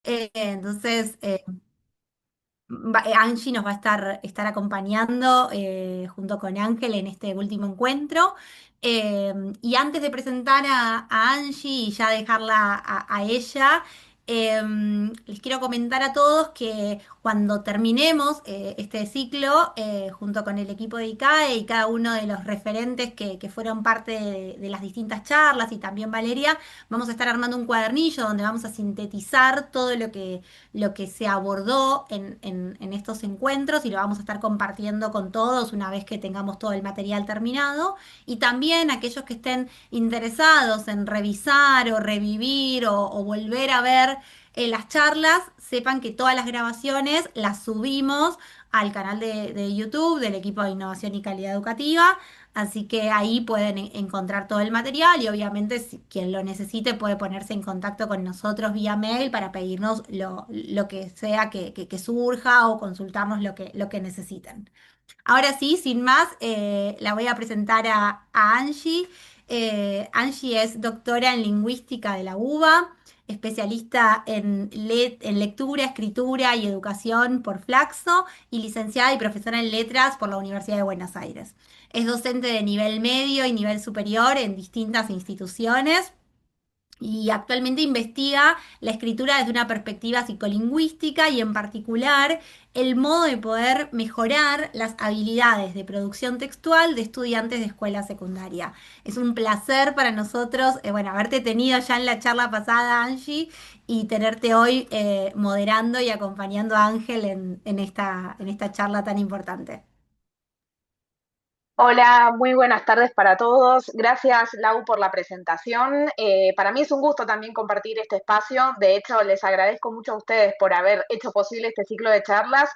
Entonces, Angie nos va a estar acompañando junto con Ángel en este último encuentro. Y antes de presentar a Angie y ya dejarla a ella, les quiero comentar a todos que cuando terminemos este ciclo, junto con el equipo de ICAE y cada uno de los referentes que fueron parte de las distintas charlas y también Valeria, vamos a estar armando un cuadernillo donde vamos a sintetizar todo lo que se abordó en estos encuentros y lo vamos a estar compartiendo con todos una vez que tengamos todo el material terminado. Y también aquellos que estén interesados en revisar o revivir o volver a ver las charlas, sepan que todas las grabaciones las subimos al canal de YouTube del equipo de innovación y calidad educativa. Así que ahí pueden encontrar todo el material y obviamente si quien lo necesite puede ponerse en contacto con nosotros vía mail para pedirnos lo que sea que surja o consultarnos lo que necesiten. Ahora sí, sin más, la voy a presentar a Angie. Angie es doctora en lingüística de la UBA, especialista en lectura, escritura y educación por Flaxo y licenciada y profesora en letras por la Universidad de Buenos Aires. Es docente de nivel medio y nivel superior en distintas instituciones y actualmente investiga la escritura desde una perspectiva psicolingüística y en particular el modo de poder mejorar las habilidades de producción textual de estudiantes de escuela secundaria. Es un placer para nosotros, bueno, haberte tenido ya en la charla pasada, Angie, y tenerte hoy moderando y acompañando a Ángel en esta charla tan importante. Hola, muy buenas tardes para todos. Gracias, Lau, por la presentación. Para mí es un gusto también compartir este espacio. De hecho, les agradezco mucho a ustedes por haber hecho posible este ciclo de charlas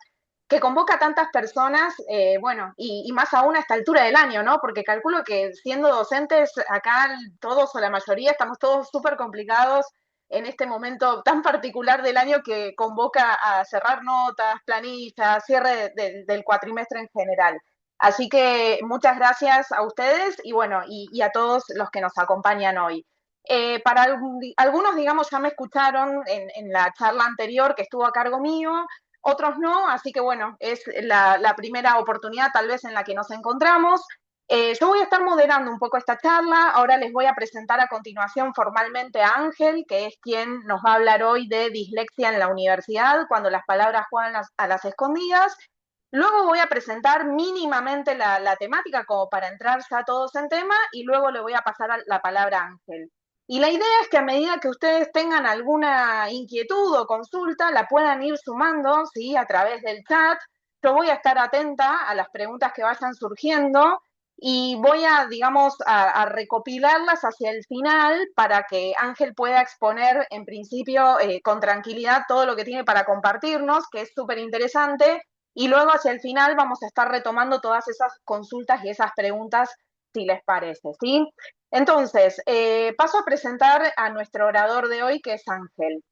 que convoca a tantas personas, bueno, y más aún a esta altura del año, ¿no? Porque calculo que siendo docentes, acá todos o la mayoría estamos todos súper complicados en este momento tan particular del año que convoca a cerrar notas, planillas, cierre del cuatrimestre en general. Así que muchas gracias a ustedes y bueno, y a todos los que nos acompañan hoy. Para algunos, digamos, ya me escucharon en la charla anterior que estuvo a cargo mío, otros no, así que bueno, es la primera oportunidad tal vez en la que nos encontramos. Yo voy a estar moderando un poco esta charla, ahora les voy a presentar a continuación formalmente a Ángel, que es quien nos va a hablar hoy de dislexia en la universidad, cuando las palabras juegan a las escondidas. Luego voy a presentar mínimamente la temática como para entrar ya todos en tema y luego le voy a pasar la palabra a Ángel. Y la idea es que a medida que ustedes tengan alguna inquietud o consulta, la puedan ir sumando, ¿sí? A través del chat. Yo voy a estar atenta a las preguntas que vayan surgiendo y voy a, digamos, a recopilarlas hacia el final para que Ángel pueda exponer en principio con tranquilidad todo lo que tiene para compartirnos, que es súper interesante, y luego hacia el final vamos a estar retomando todas esas consultas y esas preguntas, si les parece, ¿sí? Entonces, paso a presentar a nuestro orador de hoy, que es Ángel.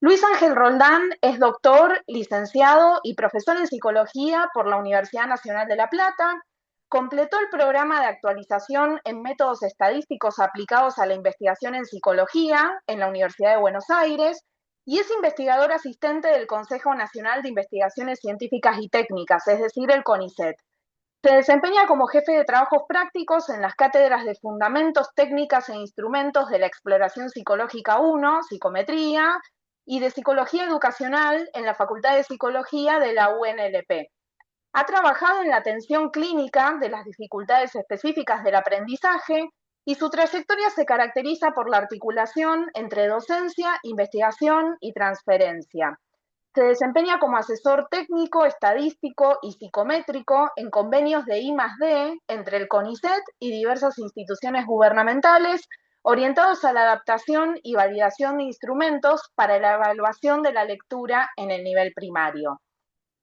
Luis Ángel Roldán es doctor, licenciado y profesor en psicología por la Universidad Nacional de La Plata. Completó el programa de actualización en métodos estadísticos aplicados a la investigación en psicología en la Universidad de Buenos Aires y es investigador asistente del Consejo Nacional de Investigaciones Científicas y Técnicas, es decir, el CONICET. Se desempeña como jefe de trabajos prácticos en las cátedras de Fundamentos, Técnicas e Instrumentos de la Exploración Psicológica 1, Psicometría, y de Psicología Educacional en la Facultad de Psicología de la UNLP. Ha trabajado en la atención clínica de las dificultades específicas del aprendizaje y su trayectoria se caracteriza por la articulación entre docencia, investigación y transferencia. Se desempeña como asesor técnico, estadístico y psicométrico en convenios de I+D entre el CONICET y diversas instituciones gubernamentales orientados a la adaptación y validación de instrumentos para la evaluación de la lectura en el nivel primario.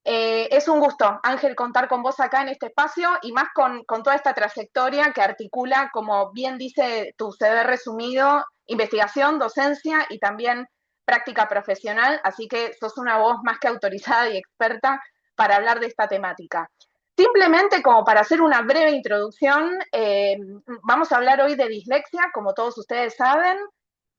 Es un gusto, Ángel, contar con vos acá en este espacio y más con toda esta trayectoria que articula, como bien dice tu CV resumido, investigación, docencia y también práctica profesional, así que sos una voz más que autorizada y experta para hablar de esta temática. Simplemente como para hacer una breve introducción, vamos a hablar hoy de dislexia, como todos ustedes saben,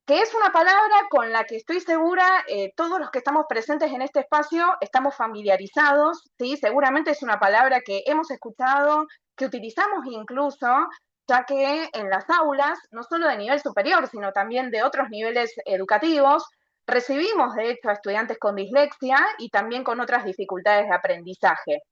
que es una palabra con la que estoy segura todos los que estamos presentes en este espacio estamos familiarizados, ¿sí? Seguramente es una palabra que hemos escuchado, que utilizamos incluso, ya que en las aulas, no solo de nivel superior, sino también de otros niveles educativos, recibimos de hecho a estudiantes con dislexia y también con otras dificultades de aprendizaje.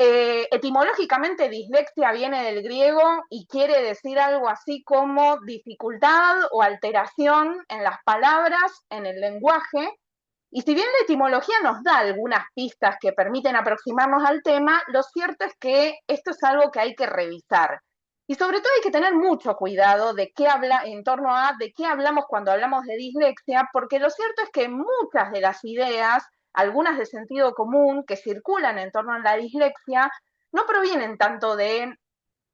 Etimológicamente, dislexia viene del griego y quiere decir algo así como dificultad o alteración en las palabras, en el lenguaje. Y si bien la etimología nos da algunas pistas que permiten aproximarnos al tema, lo cierto es que esto es algo que hay que revisar. Y sobre todo hay que tener mucho cuidado de qué habla, en torno a de qué hablamos cuando hablamos de dislexia, porque lo cierto es que muchas de las ideas, algunas de sentido común que circulan en torno a la dislexia, no provienen tanto de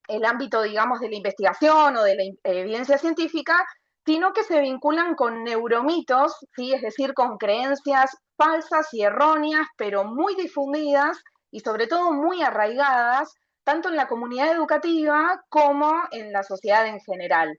el ámbito, digamos, de la investigación o de la evidencia científica, sino que se vinculan con neuromitos, ¿sí? Es decir, con creencias falsas y erróneas, pero muy difundidas y sobre todo muy arraigadas, tanto en la comunidad educativa como en la sociedad en general.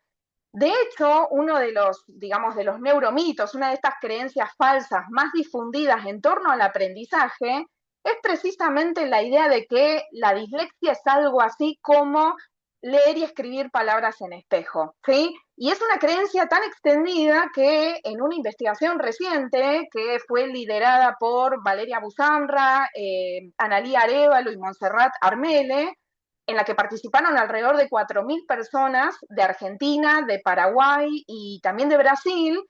De hecho, uno de los, digamos, de los neuromitos, una de estas creencias falsas más difundidas en torno al aprendizaje, es precisamente la idea de que la dislexia es algo así como leer y escribir palabras en espejo, ¿sí? Y es una creencia tan extendida que en una investigación reciente que fue liderada por Valeria Busanra, Analía Arévalo y Montserrat Armele, en la que participaron alrededor de 4.000 personas de Argentina, de Paraguay y también de Brasil.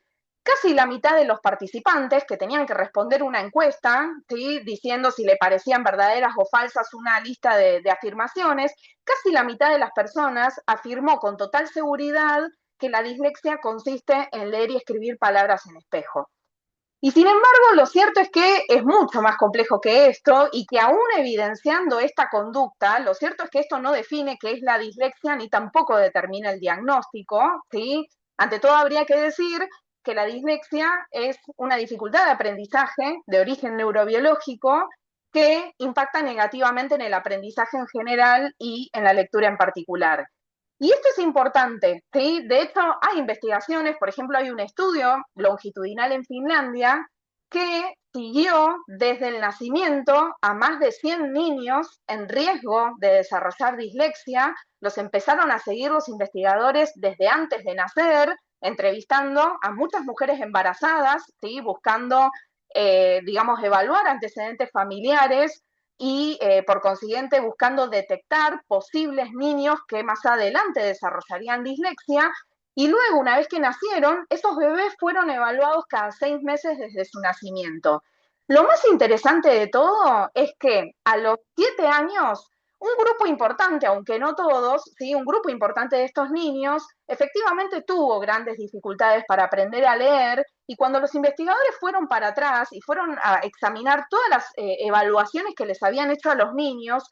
Casi la mitad de los participantes que tenían que responder una encuesta, ¿sí? Diciendo si le parecían verdaderas o falsas una lista de afirmaciones, casi la mitad de las personas afirmó con total seguridad que la dislexia consiste en leer y escribir palabras en espejo. Y sin embargo, lo cierto es que es mucho más complejo que esto y que aún evidenciando esta conducta, lo cierto es que esto no define qué es la dislexia ni tampoco determina el diagnóstico, ¿sí? Ante todo habría que decir que la dislexia es una dificultad de aprendizaje de origen neurobiológico que impacta negativamente en el aprendizaje en general y en la lectura en particular. Y esto es importante, ¿sí? De hecho, hay investigaciones, por ejemplo, hay un estudio longitudinal en Finlandia que siguió desde el nacimiento a más de 100 niños en riesgo de desarrollar dislexia. Los empezaron a seguir los investigadores desde antes de nacer, entrevistando a muchas mujeres embarazadas, ¿sí? Buscando, digamos, evaluar antecedentes familiares y por consiguiente buscando detectar posibles niños que más adelante desarrollarían dislexia. Y luego, una vez que nacieron, esos bebés fueron evaluados cada 6 meses desde su nacimiento. Lo más interesante de todo es que a los 7 años, un grupo importante, aunque no todos, ¿sí? Un grupo importante de estos niños efectivamente tuvo grandes dificultades para aprender a leer y cuando los investigadores fueron para atrás y fueron a examinar todas las evaluaciones que les habían hecho a los niños,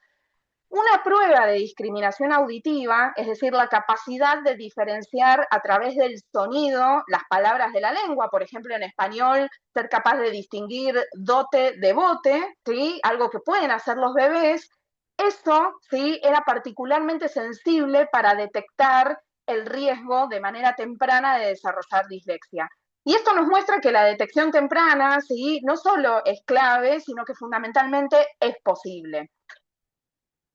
una prueba de discriminación auditiva, es decir, la capacidad de diferenciar a través del sonido las palabras de la lengua, por ejemplo, en español, ser capaz de distinguir dote de bote, ¿sí? Algo que pueden hacer los bebés, eso sí era particularmente sensible para detectar el riesgo de manera temprana de desarrollar dislexia. Y esto nos muestra que la detección temprana, ¿sí? No solo es clave, sino que fundamentalmente es posible.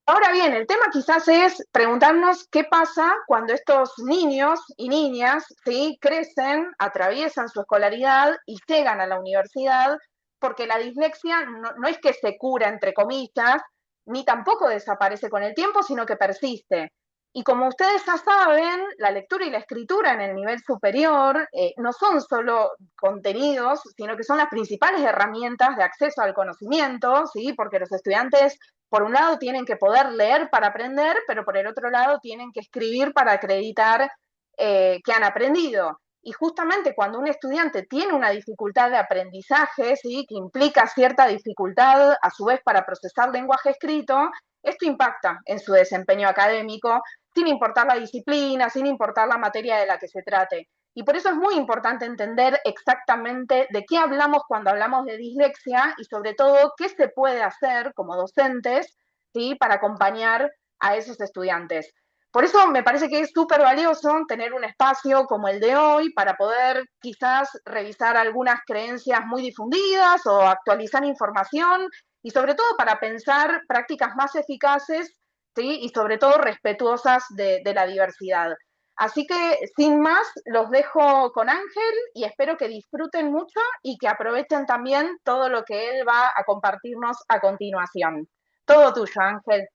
Ahora bien, el tema quizás es preguntarnos qué pasa cuando estos niños y niñas, ¿sí? Crecen, atraviesan su escolaridad y llegan a la universidad, porque la dislexia no es que se cura, entre comillas, ni tampoco desaparece con el tiempo, sino que persiste. Y como ustedes ya saben, la lectura y la escritura en el nivel superior no son solo contenidos, sino que son las principales herramientas de acceso al conocimiento, ¿sí? Porque los estudiantes por un lado tienen que poder leer para aprender, pero por el otro lado tienen que escribir para acreditar que han aprendido. Y justamente cuando un estudiante tiene una dificultad de aprendizaje, ¿sí? Que implica cierta dificultad a su vez para procesar lenguaje escrito, esto impacta en su desempeño académico, sin importar la disciplina, sin importar la materia de la que se trate. Y por eso es muy importante entender exactamente de qué hablamos cuando hablamos de dislexia y sobre todo qué se puede hacer como docentes, ¿sí? Para acompañar a esos estudiantes. Por eso me parece que es súper valioso tener un espacio como el de hoy para poder quizás revisar algunas creencias muy difundidas o actualizar información y sobre todo para pensar prácticas más eficaces, ¿sí? Y sobre todo respetuosas de la diversidad. Así que sin más, los dejo con Ángel y espero que disfruten mucho y que aprovechen también todo lo que él va a compartirnos a continuación. Todo tuyo, Ángel.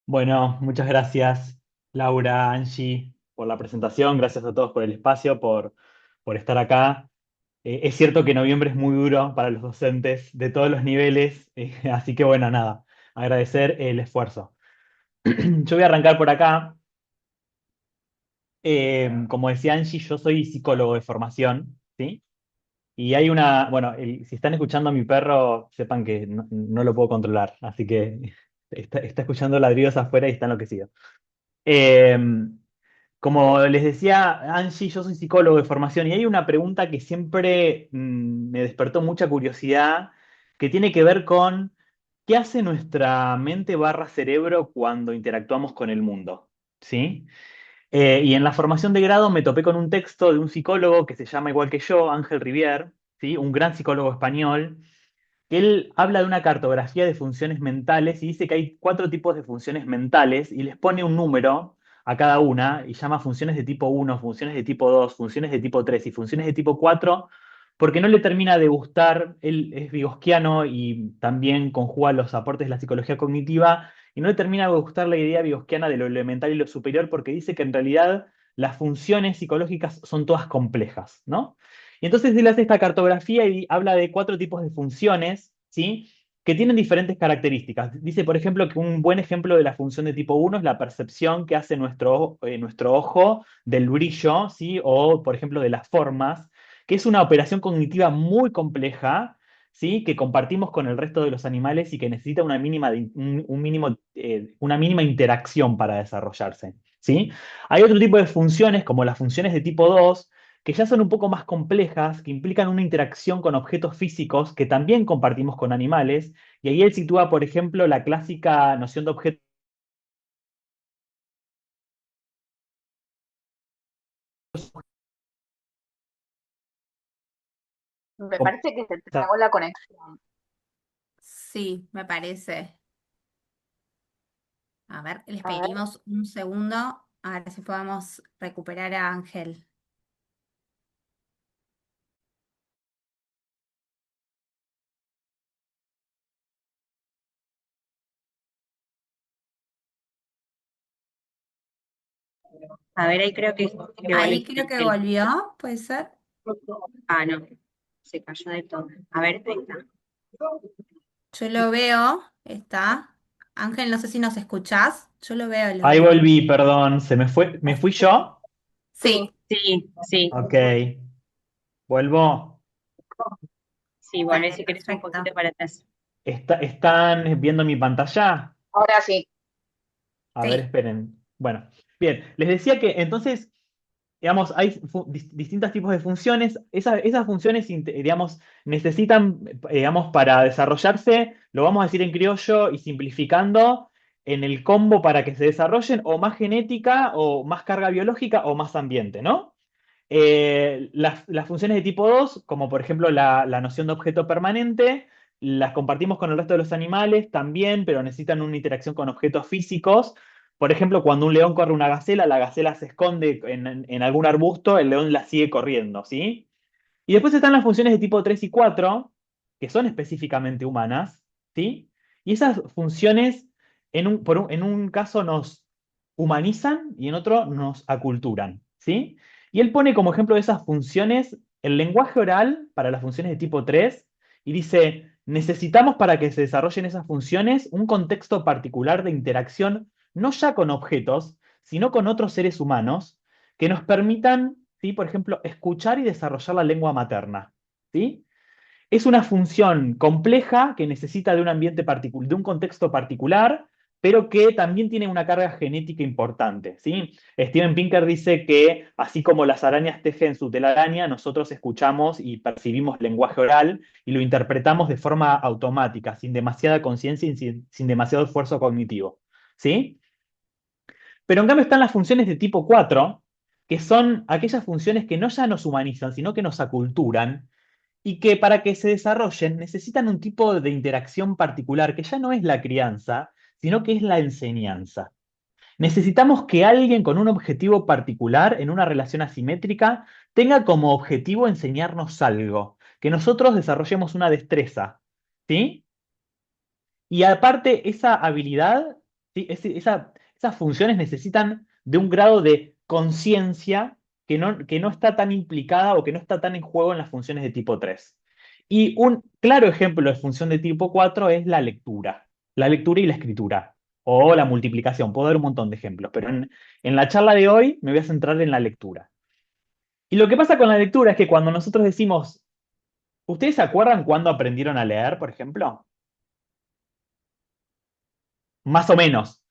Bueno, muchas gracias, Laura, Angie, por la presentación. Gracias a todos por el espacio, por estar acá. Es cierto que noviembre es muy duro para los docentes de todos los niveles, así que bueno, nada, agradecer el esfuerzo. Yo voy a arrancar por acá. Como decía Angie, yo soy psicólogo de formación, ¿sí? Y hay bueno, si están escuchando a mi perro, sepan que no lo puedo controlar, así que está escuchando ladridos afuera y está enloquecido. Eh, Como les decía Angie, yo soy psicólogo de formación y hay una pregunta que siempre me despertó mucha curiosidad, que tiene que ver con qué hace nuestra mente barra cerebro cuando interactuamos con el mundo, ¿sí? Y en la formación de grado me topé con un texto de un psicólogo que se llama igual que yo, Ángel Rivière, ¿sí? Un gran psicólogo español que él habla de una cartografía de funciones mentales y dice que hay 4 tipos de funciones mentales y les pone un número a cada una y llama funciones de tipo 1, funciones de tipo 2, funciones de tipo 3 y funciones de tipo 4 porque no le termina de gustar, él es vygotsquiano y también conjuga los aportes de la psicología cognitiva y no le termina de gustar la idea vygotsquiana de lo elemental y lo superior porque dice que en realidad las funciones psicológicas son todas complejas, ¿no? Y entonces él hace esta cartografía y habla de 4 tipos de funciones, ¿sí? Que tienen diferentes características. Dice, por ejemplo, que un buen ejemplo de la función de tipo 1 es la percepción que hace nuestro ojo del brillo, ¿sí? O, por ejemplo, de las formas, que es una operación cognitiva muy compleja, ¿sí? Que compartimos con el resto de los animales y que necesita una mínima interacción para desarrollarse, ¿sí? Hay otro tipo de funciones, como las funciones de tipo 2 que ya son un poco más complejas, que implican una interacción con objetos físicos que también compartimos con animales, y ahí él sitúa, por ejemplo, la clásica noción de objeto. Me parece que se trabó la conexión. Sí, me parece. A ver, les A ver. pedimos un segundo a ver si podemos recuperar a Ángel. A ver, ahí creo que Ahí volví. creo que volvió, ¿puede ser? Ah, no, se cayó de todo. A ver, ahí está. Yo lo veo, está. Ángel, no sé si nos escuchás. Yo lo veo, Ahí volví, perdón, ¿me fui yo? Sí, Sí, Sí, sí, Ok, vuelvo. sí, volvé dale, si querés un perfecto. poquito para atrás. ¿Están viendo mi pantalla? ahora sí. A ver, Sí. esperen. Bueno, bien, les decía que entonces, digamos, hay distintos tipos de funciones. Esas funciones, digamos, necesitan, digamos, para desarrollarse, lo vamos a decir en criollo y simplificando, en el combo para que se desarrollen o más genética o más carga biológica o más ambiente, ¿no? Las funciones de tipo 2, como por ejemplo la noción de objeto permanente, las compartimos con el resto de los animales también, pero necesitan una interacción con objetos físicos. Por ejemplo, cuando un león corre una gacela, la gacela se esconde en algún arbusto, el león la sigue corriendo, ¿sí? Y después están las funciones de tipo 3 y 4, que son específicamente humanas, ¿sí? Y esas funciones en un caso nos humanizan y en otro nos aculturan, ¿sí? Y él pone como ejemplo de esas funciones el lenguaje oral para las funciones de tipo 3 y dice, necesitamos para que se desarrollen esas funciones un contexto particular de interacción, no ya con objetos, sino con otros seres humanos que nos permitan, ¿sí? Por ejemplo, escuchar y desarrollar la lengua materna, ¿sí? Es una función compleja que necesita de un ambiente particular, de un contexto particular, pero que también tiene una carga genética importante, ¿sí? Steven Pinker dice que así como las arañas tejen su telaraña, nosotros escuchamos y percibimos lenguaje oral y lo interpretamos de forma automática, sin demasiada conciencia y sin demasiado esfuerzo cognitivo, ¿sí? Pero en cambio están las funciones de tipo 4, que son aquellas funciones que no ya nos humanizan, sino que nos aculturan, y que para que se desarrollen necesitan un tipo de interacción particular, que ya no es la crianza, sino que es la enseñanza. Necesitamos que alguien con un objetivo particular en una relación asimétrica tenga como objetivo enseñarnos algo, que nosotros desarrollemos una destreza, ¿sí? Y aparte, esa habilidad, ¿sí? Esas funciones necesitan de un grado de conciencia que no está tan implicada o que no está tan en juego en las funciones de tipo 3. Y un claro ejemplo de función de tipo 4 es la lectura y la escritura, o la multiplicación. Puedo dar un montón de ejemplos, pero en la charla de hoy me voy a centrar en la lectura. Y lo que pasa con la lectura es que cuando nosotros decimos, ¿ustedes se acuerdan cuándo aprendieron a leer, por ejemplo? Más o menos.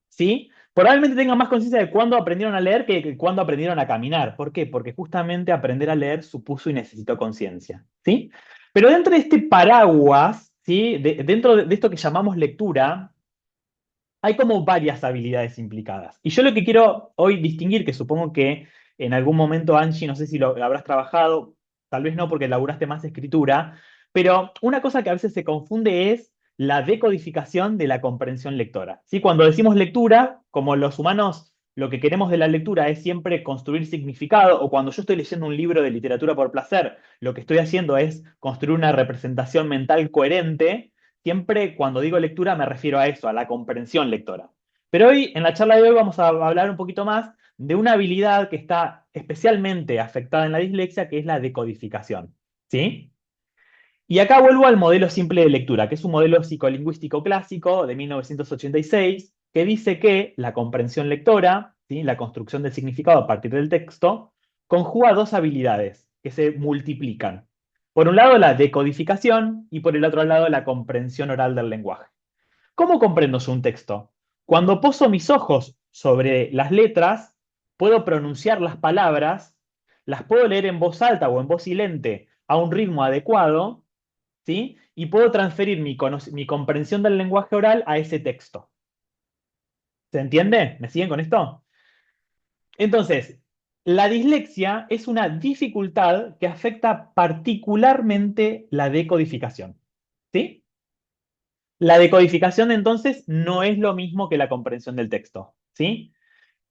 ¿Sí? Probablemente tengan más conciencia de cuándo aprendieron a leer que cuándo aprendieron a caminar. ¿Por qué? Porque justamente aprender a leer supuso y necesitó conciencia, ¿sí? Pero dentro de este paraguas, ¿sí? Dentro de esto que llamamos lectura, hay como varias habilidades implicadas. Y yo lo que quiero hoy distinguir, que supongo que en algún momento, Angie, no sé si lo habrás trabajado, tal vez no porque laburaste más escritura, pero una cosa que a veces se confunde es la decodificación de la comprensión lectora. ¿Sí? Cuando decimos lectura, como los humanos lo que queremos de la lectura es siempre construir significado, o cuando yo estoy leyendo un libro de literatura por placer, lo que estoy haciendo es construir una representación mental coherente. Siempre cuando digo lectura me refiero a eso, a la comprensión lectora. Pero hoy, en la charla de hoy, vamos a hablar un poquito más de una habilidad que está especialmente afectada en la dislexia, que es la decodificación. ¿Sí? Y acá vuelvo al modelo simple de lectura, que es un modelo psicolingüístico clásico de 1986, que dice que la comprensión lectora, ¿sí? La construcción del significado a partir del texto, conjuga dos habilidades que se multiplican. Por un lado, la decodificación y por el otro lado, la comprensión oral del lenguaje. ¿Cómo comprendo yo un texto? Cuando poso mis ojos sobre las letras, puedo pronunciar las palabras, las puedo leer en voz alta o en voz silente a un ritmo adecuado, ¿sí? Y puedo transferir mi comprensión del lenguaje oral a ese texto. ¿Se entiende? ¿Me siguen con esto? Entonces, la dislexia es una dificultad que afecta particularmente la decodificación. ¿Sí? La decodificación entonces no es lo mismo que la comprensión del texto. ¿Sí?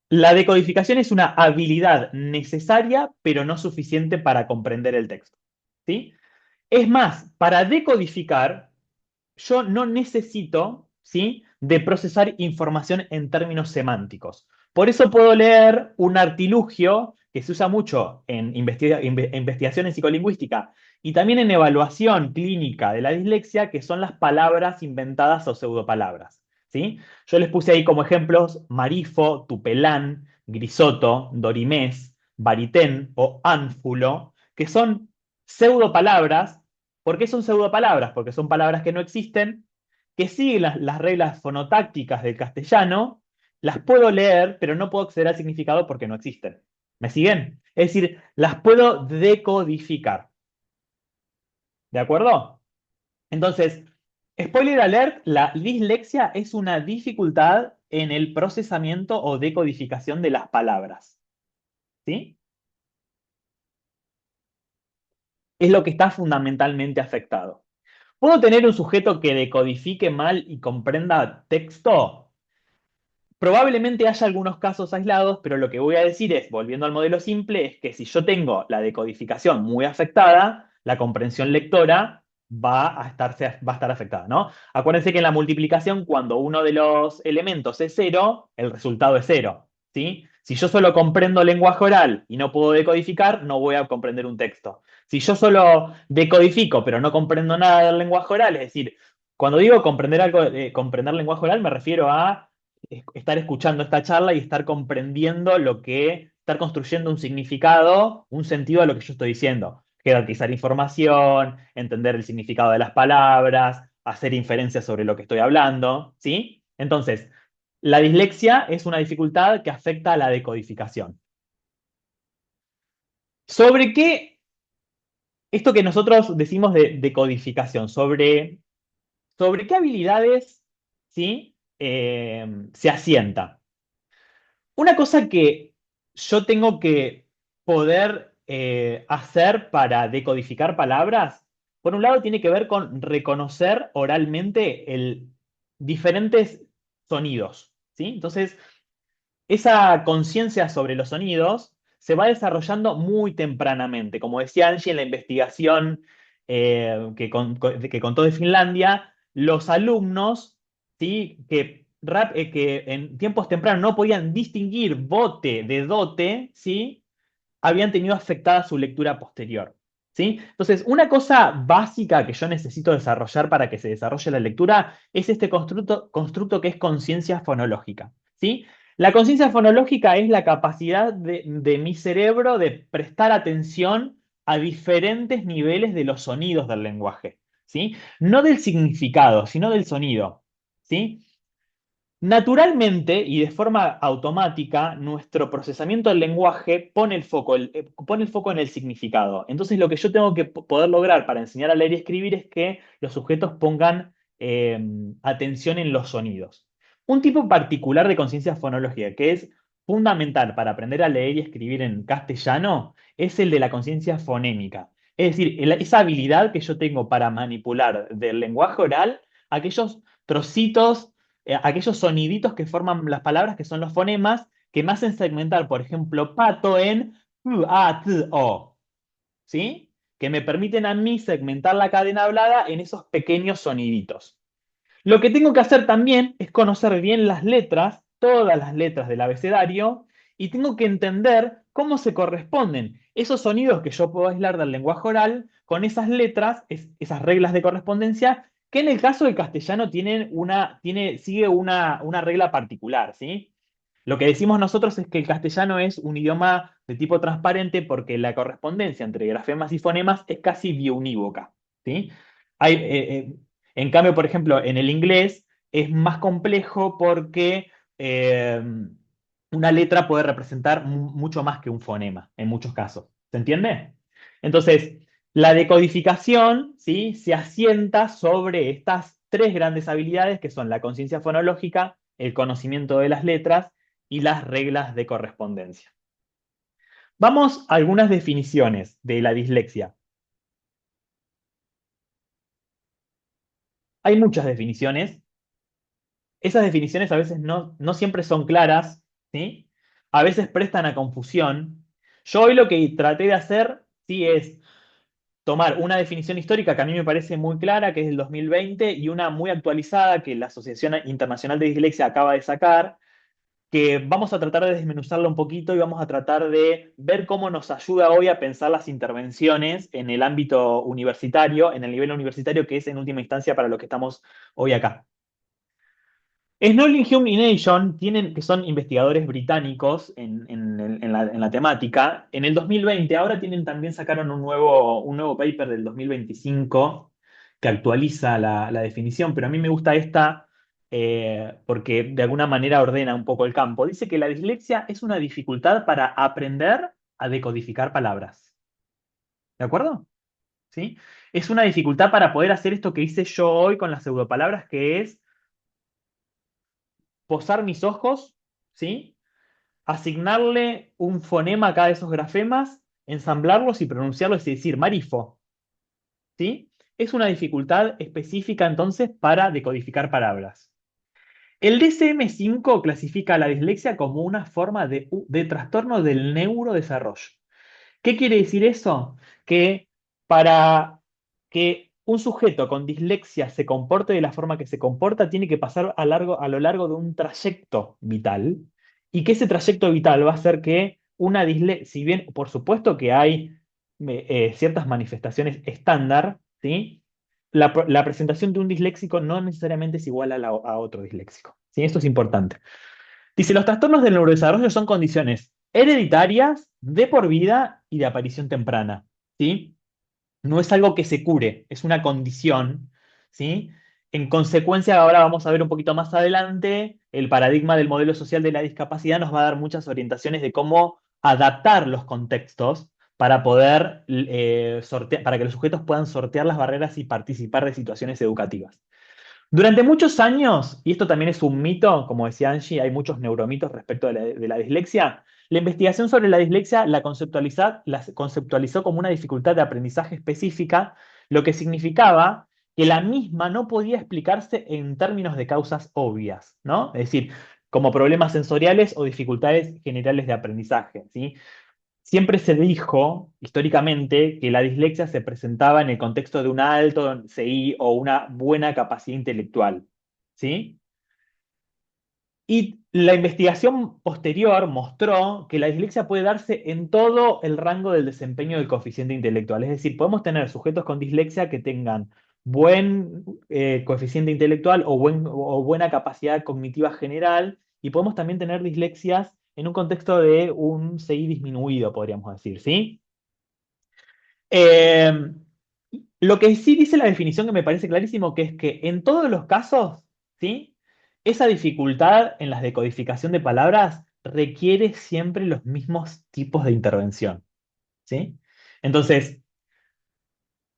La decodificación es una habilidad necesaria, pero no suficiente para comprender el texto. ¿Sí? Es más, para decodificar, yo no necesito, ¿sí? De procesar información en términos semánticos. Por eso puedo leer un artilugio que se usa mucho en investigación en psicolingüística y también en evaluación clínica de la dislexia, que son las palabras inventadas o pseudopalabras, ¿sí? Yo les puse ahí como ejemplos marifo, tupelán, grisoto, dorimés, baritén o ánfulo, que son pseudopalabras. ¿Por qué son pseudopalabras? Porque son palabras que no existen, que siguen las reglas fonotácticas del castellano, las puedo leer, pero no puedo acceder al significado porque no existen. ¿Me siguen? Es decir, las puedo decodificar. ¿De acuerdo? Entonces, spoiler alert, la dislexia es una dificultad en el procesamiento o decodificación de las palabras. ¿Sí? Es lo que está fundamentalmente afectado. ¿Puedo tener un sujeto que decodifique mal y comprenda texto? Probablemente haya algunos casos aislados, pero lo que voy a decir es, volviendo al modelo simple, es que si yo tengo la decodificación muy afectada, la comprensión lectora va a estar afectada, ¿no? Acuérdense que en la multiplicación, cuando uno de los elementos es cero, el resultado es cero, ¿sí? Si yo solo comprendo lenguaje oral y no puedo decodificar, no voy a comprender un texto. Si yo solo decodifico, pero no comprendo nada del lenguaje oral, es decir, cuando digo comprender algo, comprender lenguaje oral, me refiero a estar escuchando esta charla y estar comprendiendo estar construyendo un significado, un sentido a lo que yo estoy diciendo. Jerarquizar información, entender el significado de las palabras, hacer inferencias sobre lo que estoy hablando, ¿sí? Entonces, la dislexia es una dificultad que afecta a la decodificación. ¿Sobre qué? Esto que nosotros decimos de decodificación, sobre qué habilidades, ¿sí? Se asienta. Una cosa que yo tengo que poder hacer para decodificar palabras, por un lado tiene que ver con reconocer oralmente diferentes sonidos, ¿sí? Entonces, esa conciencia sobre los sonidos se va desarrollando muy tempranamente. Como decía Angie en la investigación que contó de Finlandia, los alumnos, ¿sí? que en tiempos tempranos no podían distinguir bote de dote, ¿sí? Habían tenido afectada su lectura posterior. ¿Sí? Entonces, una cosa básica que yo necesito desarrollar para que se desarrolle la lectura es este constructo que es conciencia fonológica. ¿Sí? La conciencia fonológica es la capacidad de mi cerebro de prestar atención a diferentes niveles de los sonidos del lenguaje. ¿Sí? No del significado, sino del sonido. ¿Sí? Naturalmente y de forma automática, nuestro procesamiento del lenguaje pone el foco en el significado. Entonces, lo que yo tengo que poder lograr para enseñar a leer y escribir es que los sujetos pongan atención en los sonidos. Un tipo particular de conciencia fonológica que es fundamental para aprender a leer y escribir en castellano es el de la conciencia fonémica. Es decir, esa habilidad que yo tengo para manipular del lenguaje oral aquellos trocitos aquellos soniditos que forman las palabras, que son los fonemas, que me hacen segmentar, por ejemplo, pato en u, a, t, o, ¿sí? Que me permiten a mí segmentar la cadena hablada en esos pequeños soniditos. Lo que tengo que hacer también es conocer bien las letras, todas las letras del abecedario, y tengo que entender cómo se corresponden esos sonidos que yo puedo aislar del lenguaje oral con esas letras, esas reglas de correspondencia, que en el caso del castellano sigue una regla particular, ¿sí? Lo que decimos nosotros es que el castellano es un idioma de tipo transparente porque la correspondencia entre grafemas y fonemas es casi biunívoca, ¿sí? Hay, en cambio, por ejemplo, en el inglés es más complejo porque una letra puede representar mucho más que un fonema en muchos casos. ¿Se entiende? Entonces, la decodificación, ¿sí? Se asienta sobre estas tres grandes habilidades que son la conciencia fonológica, el conocimiento de las letras y las reglas de correspondencia. Vamos a algunas definiciones de la dislexia. Hay muchas definiciones. Esas definiciones a veces no siempre son claras, ¿sí? A veces prestan a confusión. Yo hoy lo que traté de hacer, sí, es tomar una definición histórica que a mí me parece muy clara, que es del 2020, y una muy actualizada que la Asociación Internacional de Dislexia acaba de sacar, que vamos a tratar de desmenuzarla un poquito y vamos a tratar de ver cómo nos ayuda hoy a pensar las intervenciones en el ámbito universitario, en el nivel universitario, que es en última instancia para lo que estamos hoy acá. Snowden y Hume y Nation que son investigadores británicos en la temática, en el 2020, ahora sacaron un nuevo paper del 2025 que actualiza la definición, pero a mí me gusta esta porque de alguna manera ordena un poco el campo. Dice que la dislexia es una dificultad para aprender a decodificar palabras. ¿De acuerdo? ¿Sí? Es una dificultad para poder hacer esto que hice yo hoy con las pseudopalabras, que es posar mis ojos, ¿sí? Asignarle un fonema a cada de esos grafemas, ensamblarlos y pronunciarlos y decir marifo, ¿sí? Es una dificultad específica entonces para decodificar palabras. El DSM-5 clasifica la dislexia como una forma de trastorno del neurodesarrollo. ¿Qué quiere decir eso? Que para que un sujeto con dislexia se comporte de la forma que se comporta, tiene que pasar a lo largo de un trayecto vital, y que ese trayecto vital va a hacer que una dislexia, si bien por supuesto que hay ciertas manifestaciones estándar, ¿sí? La presentación de un disléxico no necesariamente es igual a otro disléxico, ¿sí? Esto es importante. Dice, los trastornos del neurodesarrollo son condiciones hereditarias, de por vida y de aparición temprana, ¿sí? No es algo que se cure, es una condición, ¿sí? En consecuencia, ahora vamos a ver un poquito más adelante, el paradigma del modelo social de la discapacidad nos va a dar muchas orientaciones de cómo adaptar los contextos para poder para que los sujetos puedan sortear las barreras y participar de situaciones educativas. Durante muchos años, y esto también es un mito, como decía Angie, hay muchos neuromitos respecto de la dislexia. La investigación sobre la dislexia la conceptualizó como una dificultad de aprendizaje específica, lo que significaba que la misma no podía explicarse en términos de causas obvias, ¿no? Es decir, como problemas sensoriales o dificultades generales de aprendizaje, ¿sí? Siempre se dijo, históricamente, que la dislexia se presentaba en el contexto de un alto CI o una buena capacidad intelectual, ¿sí? Y la investigación posterior mostró que la dislexia puede darse en todo el rango del desempeño del coeficiente intelectual. Es decir, podemos tener sujetos con dislexia que tengan buen coeficiente intelectual o buena capacidad cognitiva general, y podemos también tener dislexias en un contexto de un CI disminuido, podríamos decir, ¿sí? Eh, lo que sí dice la definición que me parece clarísimo, que es que en todos los casos, ¿sí? Esa dificultad en la decodificación de palabras requiere siempre los mismos tipos de intervención, ¿sí? Entonces,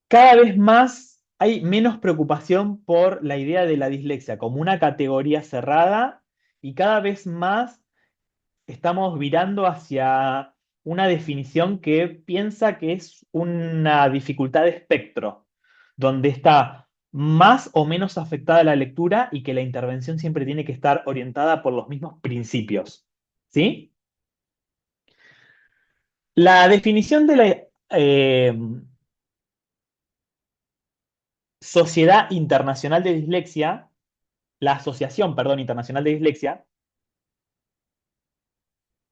cada vez más hay menos preocupación por la idea de la dislexia como una categoría cerrada, y cada vez más estamos virando hacia una definición que piensa que es una dificultad de espectro, donde está más o menos afectada la lectura y que la intervención siempre tiene que estar orientada por los mismos principios. ¿Sí? La definición de la Sociedad Internacional de Dislexia, la Asociación, perdón, Internacional de Dislexia,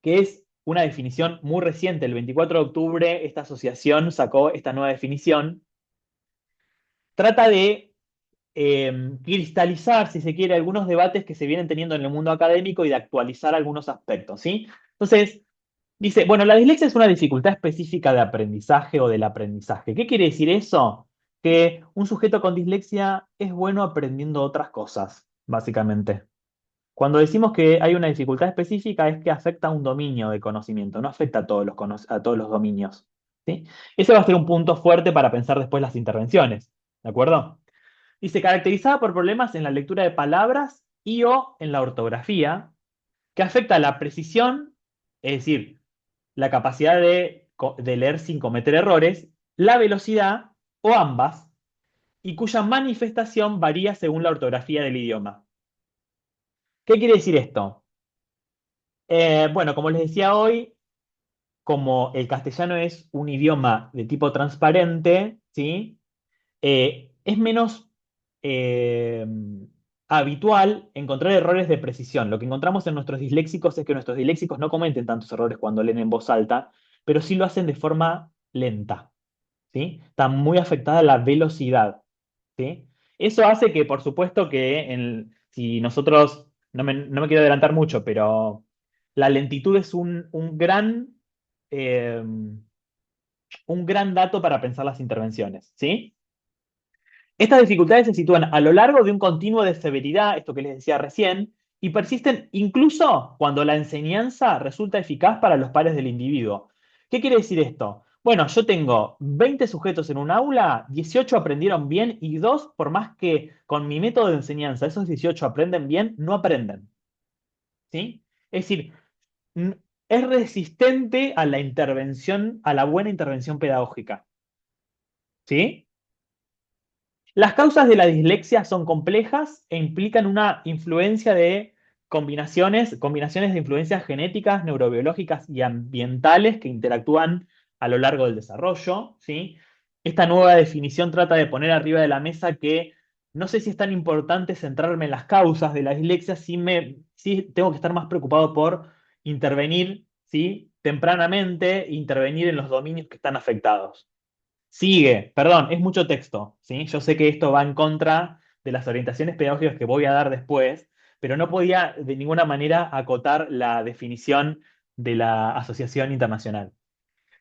que es una definición muy reciente. El 24 de octubre esta asociación sacó esta nueva definición. Trata de cristalizar, si se quiere, algunos debates que se vienen teniendo en el mundo académico y de actualizar algunos aspectos, ¿sí? Entonces, dice, bueno, la dislexia es una dificultad específica de aprendizaje o del aprendizaje. ¿Qué quiere decir eso? Que un sujeto con dislexia es bueno aprendiendo otras cosas, básicamente. Cuando decimos que hay una dificultad específica es que afecta a un dominio de conocimiento, no afecta a a todos los dominios, ¿sí? Ese va a ser un punto fuerte para pensar después las intervenciones, ¿de acuerdo? Dice, caracterizada por problemas en la lectura de palabras y o en la ortografía, que afecta a la precisión, es decir, la capacidad de leer sin cometer errores, la velocidad o ambas, y cuya manifestación varía según la ortografía del idioma. ¿Qué quiere decir esto? Bueno, como les decía hoy, como el castellano es un idioma de tipo transparente, ¿sí? Es menos eh, habitual encontrar errores de precisión. Lo que encontramos en nuestros disléxicos es que nuestros disléxicos no cometen tantos errores cuando leen en voz alta, pero sí lo hacen de forma lenta, ¿sí? Está muy afectada la velocidad, ¿sí? Eso hace que, por supuesto, que si nosotros, no me quiero adelantar mucho, pero la lentitud es eh, un gran dato para pensar las intervenciones, ¿sí? Estas dificultades se sitúan a lo largo de un continuo de severidad, esto que les decía recién, y persisten incluso cuando la enseñanza resulta eficaz para los pares del individuo. ¿Qué quiere decir esto? Bueno, yo tengo 20 sujetos en un aula, 18 aprendieron bien y 2, por más que con mi método de enseñanza esos 18 aprenden bien, no aprenden. ¿Sí? Es decir, n- es resistente a la intervención, a la buena intervención pedagógica. ¿Sí? Las causas de la dislexia son complejas e implican una influencia de combinaciones de influencias genéticas, neurobiológicas y ambientales que interactúan a lo largo del desarrollo, ¿sí? Esta nueva definición trata de poner arriba de la mesa que no sé si es tan importante centrarme en las causas de la dislexia, sí tengo que estar más preocupado por intervenir, ¿sí? Tempranamente, intervenir en los dominios que están afectados. Sigue, perdón, es mucho texto, ¿sí? Yo sé que esto va en contra de las orientaciones pedagógicas que voy a dar después, pero no podía de ninguna manera acotar la definición de la Asociación Internacional.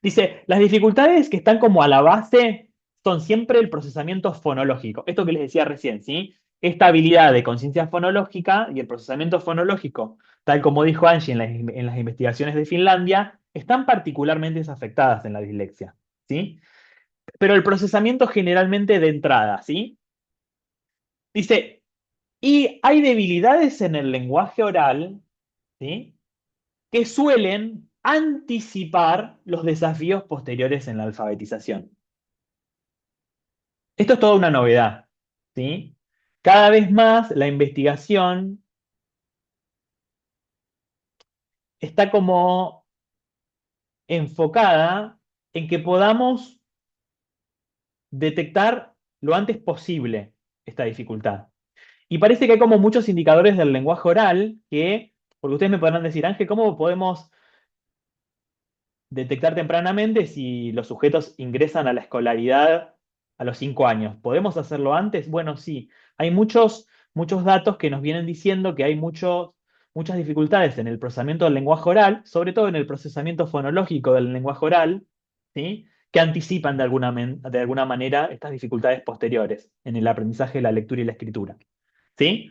Dice, las dificultades que están como a la base son siempre el procesamiento fonológico. Esto que les decía recién, ¿sí? Esta habilidad de conciencia fonológica y el procesamiento fonológico, tal como dijo Angie en las investigaciones de Finlandia, están particularmente desafectadas en la dislexia, ¿sí? Pero el procesamiento generalmente de entrada, ¿sí? Dice, Y hay debilidades en el lenguaje oral, ¿sí? Que suelen anticipar los desafíos posteriores en la alfabetización. Esto es toda una novedad, ¿sí? Cada vez más la investigación está como enfocada en que podamos detectar lo antes posible esta dificultad. Y parece que hay como muchos indicadores del lenguaje oral que, porque ustedes me podrán decir, Ángel, ¿cómo podemos detectar tempranamente si los sujetos ingresan a la escolaridad a los 5 años? ¿Podemos hacerlo antes? Bueno, sí. Hay muchos datos que nos vienen diciendo que hay muchas dificultades en el procesamiento del lenguaje oral, sobre todo en el procesamiento fonológico del lenguaje oral, ¿sí? Que anticipan de alguna manera estas dificultades posteriores en el aprendizaje de la lectura y la escritura. ¿Sí?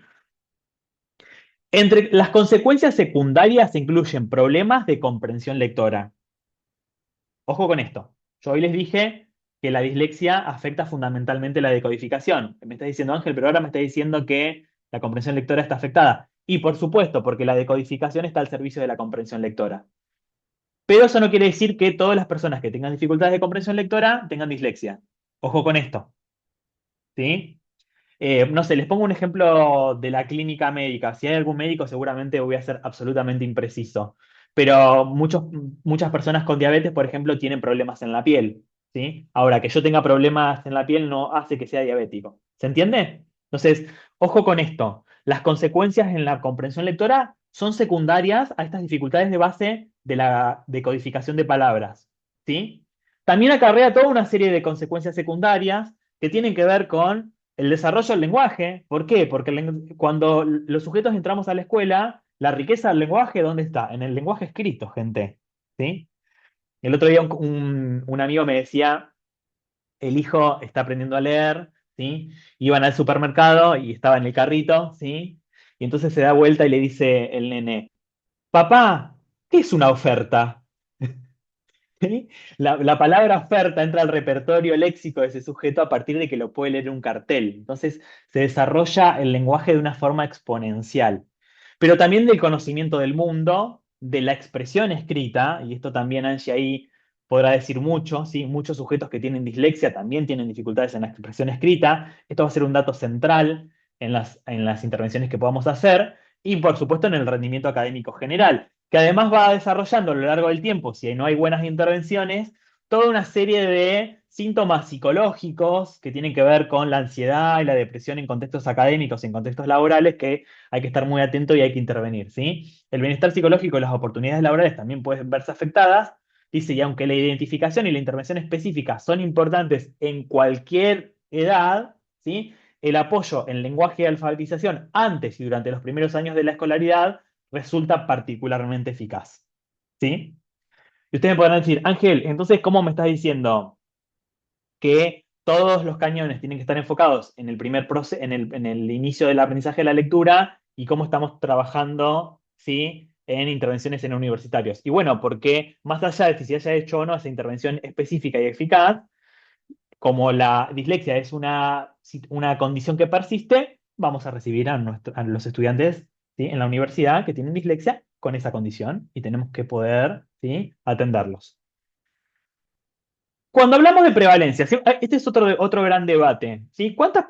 Entre las consecuencias secundarias se incluyen problemas de comprensión lectora. Ojo con esto. Yo hoy les dije que la dislexia afecta fundamentalmente la decodificación. Me está diciendo Ángel, pero ahora me está diciendo que la comprensión lectora está afectada. Y por supuesto, porque la decodificación está al servicio de la comprensión lectora. Pero eso no quiere decir que todas las personas que tengan dificultades de comprensión lectora tengan dislexia. Ojo con esto. ¿Sí? No sé, les pongo un ejemplo de la clínica médica. Si hay algún médico, seguramente voy a ser absolutamente impreciso. Pero muchas personas con diabetes, por ejemplo, tienen problemas en la piel, ¿sí? Ahora, que yo tenga problemas en la piel no hace que sea diabético. ¿Se entiende? Entonces, ojo con esto. Las consecuencias en la comprensión lectora son secundarias a estas dificultades de base de la decodificación de palabras, ¿sí? También acarrea toda una serie de consecuencias secundarias que tienen que ver con el desarrollo del lenguaje. ¿Por qué? Porque cuando los sujetos entramos a la escuela, la riqueza del lenguaje, ¿dónde está? En el lenguaje escrito, gente. ¿Sí? El otro día un amigo me decía, el hijo está aprendiendo a leer, ¿sí? Iban al supermercado y estaba en el carrito, ¿sí? Y entonces se da vuelta y le dice el nene, papá, ¿qué es una oferta? ¿Sí? La palabra oferta entra al repertorio léxico de ese sujeto a partir de que lo puede leer en un cartel. Entonces se desarrolla el lenguaje de una forma exponencial. Pero también del conocimiento del mundo, de la expresión escrita, y esto también Angie ahí podrá decir mucho, ¿sí? Muchos sujetos que tienen dislexia también tienen dificultades en la expresión escrita. Esto va a ser un dato central en las intervenciones que podamos hacer y por supuesto en el rendimiento académico general, que además va desarrollando a lo largo del tiempo, si no hay buenas intervenciones, toda una serie de síntomas psicológicos que tienen que ver con la ansiedad y la depresión en contextos académicos, en contextos laborales, que hay que estar muy atento y hay que intervenir, ¿sí? El bienestar psicológico y las oportunidades laborales también pueden verse afectadas. Dice, y aunque la identificación y la intervención específica son importantes en cualquier edad, ¿sí? El apoyo en lenguaje y alfabetización antes y durante los primeros años de la escolaridad resulta particularmente eficaz. ¿Sí? Y ustedes me podrán decir, Ángel, entonces, ¿cómo me estás diciendo que todos los cañones tienen que estar enfocados en el en el inicio del aprendizaje de la lectura y cómo estamos trabajando, ¿sí? En intervenciones en universitarios? Y bueno, porque más allá de si se haya hecho o no esa intervención específica y eficaz, como la dislexia es una condición que persiste, vamos a recibir a los estudiantes, ¿sí? En la universidad que tienen dislexia con esa condición y tenemos que poder, ¿sí? Atenderlos. Cuando hablamos de prevalencia, ¿sí? Este es otro gran debate, ¿sí? ¿Cuántas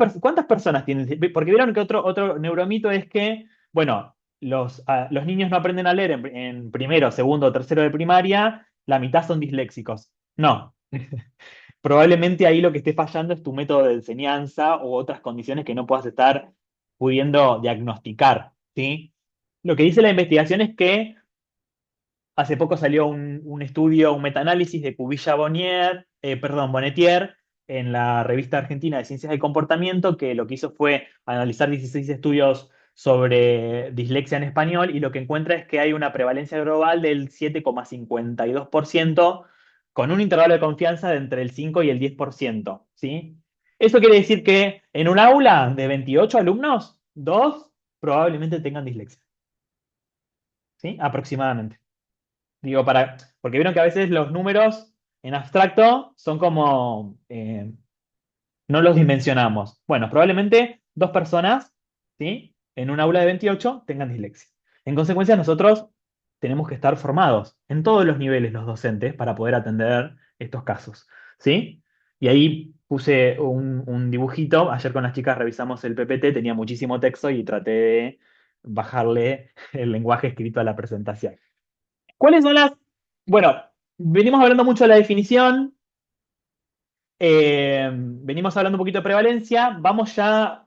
personas tienen? Porque vieron que otro neuromito es que, bueno, los niños no aprenden a leer en primero, segundo o tercero de primaria, la mitad son disléxicos. No. Probablemente ahí lo que esté fallando es tu método de enseñanza u otras condiciones que no puedas estar pudiendo diagnosticar, ¿sí? Lo que dice la investigación es que hace poco salió un estudio, un metaanálisis de Bonetier, en la revista argentina de Ciencias del Comportamiento, que lo que hizo fue analizar 16 estudios sobre dislexia en español y lo que encuentra es que hay una prevalencia global del 7,52% con un intervalo de confianza de entre el 5 y el 10%, ¿sí? Eso quiere decir que en un aula de 28 alumnos, 2 probablemente tengan dislexia, ¿sí? Aproximadamente. Digo, porque vieron que a veces los números en abstracto son como, no los dimensionamos. Bueno, probablemente 2 personas ¿sí? En un aula de 28 tengan dislexia. En consecuencia, nosotros tenemos que estar formados en todos los niveles los docentes para poder atender estos casos, ¿sí? Y ahí puse un dibujito. Ayer con las chicas revisamos el PPT, tenía muchísimo texto y traté de bajarle el lenguaje escrito a la presentación. ¿Cuáles son las? Bueno, venimos hablando mucho de la definición, venimos hablando un poquito de prevalencia, vamos a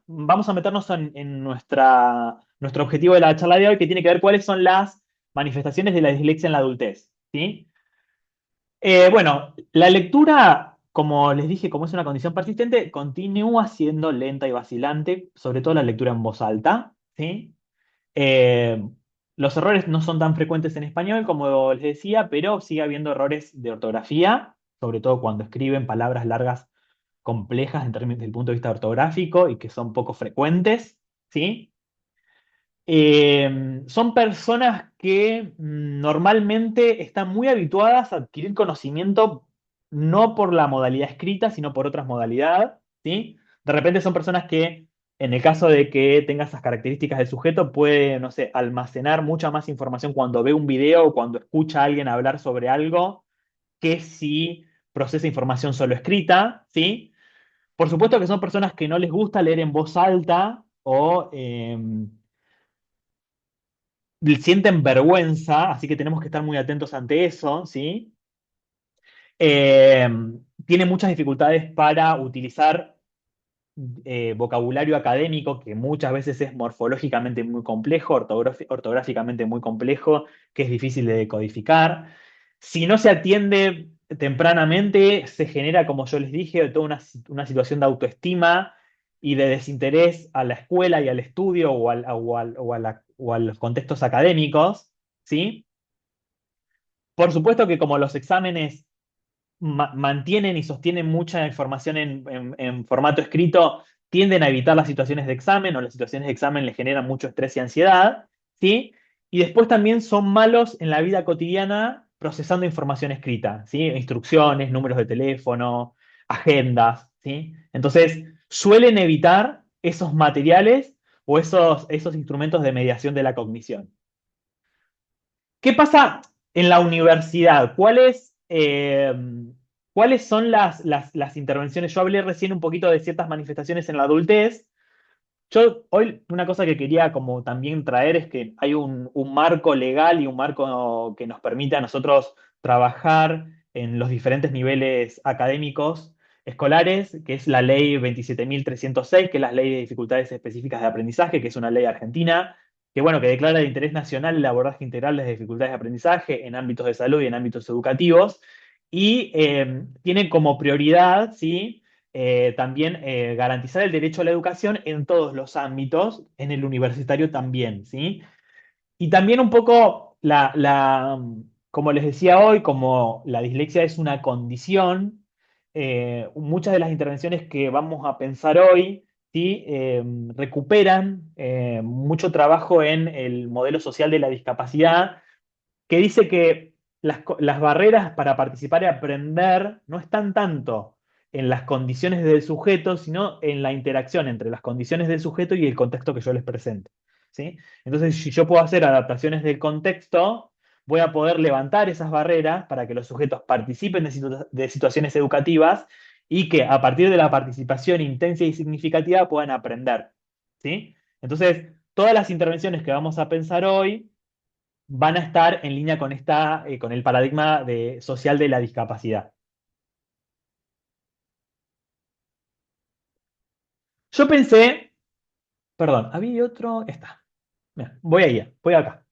meternos en nuestro objetivo de la charla de hoy, que tiene que ver cuáles son las manifestaciones de la dislexia en la adultez, ¿sí? Bueno, la lectura, como les dije, como es una condición persistente, continúa siendo lenta y vacilante, sobre todo la lectura en voz alta, ¿sí? Eh, los errores no son tan frecuentes en español, como les decía, pero sigue habiendo errores de ortografía, sobre todo cuando escriben palabras largas complejas en términos del punto de vista ortográfico y que son poco frecuentes, ¿sí? Son personas que normalmente están muy habituadas a adquirir conocimiento no por la modalidad escrita, sino por otras modalidades, ¿sí? De repente son personas que, en el caso de que tenga esas características del sujeto, puede, no sé, almacenar mucha más información cuando ve un video o cuando escucha a alguien hablar sobre algo que si procesa información solo escrita, ¿sí? Por supuesto que son personas que no les gusta leer en voz alta o sienten vergüenza, así que tenemos que estar muy atentos ante eso, ¿sí? Eh, Tienen muchas dificultades para utilizar vocabulario académico, que muchas veces es morfológicamente muy complejo, ortográficamente muy complejo, que es difícil de decodificar. Si no se atiende tempranamente, se genera, como yo les dije, toda una situación de autoestima y de desinterés a la escuela y al estudio o a los contextos académicos, ¿sí? Por supuesto que como los exámenes mantienen y sostienen mucha información en formato escrito, tienden a evitar las situaciones de examen o las situaciones de examen les generan mucho estrés y ansiedad, ¿sí? Y después también son malos en la vida cotidiana procesando información escrita, ¿sí? Instrucciones, números de teléfono, agendas, ¿sí? Entonces, suelen evitar esos materiales o esos instrumentos de mediación de la cognición. ¿Qué pasa en la universidad? ¿Cuáles son las intervenciones? Yo hablé recién un poquito de ciertas manifestaciones en la adultez. Yo hoy una cosa que quería como también traer es que hay un marco legal y un marco que nos permite a nosotros trabajar en los diferentes niveles académicos escolares, que es la ley 27.306, que es la ley de dificultades específicas de aprendizaje, que es una ley argentina, que bueno, que declara de interés nacional el abordaje integral de las dificultades de aprendizaje en ámbitos de salud y en ámbitos educativos, y tiene como prioridad, ¿sí? También garantizar el derecho a la educación en todos los ámbitos, en el universitario también, ¿sí? Y también un poco, como les decía hoy, como la dislexia es una condición, muchas de las intervenciones que vamos a pensar hoy, ¿sí? Recuperan mucho trabajo en el modelo social de la discapacidad, que dice que las barreras para participar y aprender no están tanto en las condiciones del sujeto, sino en la interacción entre las condiciones del sujeto y el contexto que yo les presento, ¿sí? Entonces, si yo puedo hacer adaptaciones del contexto, voy a poder levantar esas barreras para que los sujetos participen de situaciones educativas y que a partir de la participación intensa y significativa puedan aprender, ¿sí? Entonces, todas las intervenciones que vamos a pensar hoy van a estar en línea con el paradigma social de la discapacidad. Yo pensé, perdón, había otro, está. Mira, voy acá.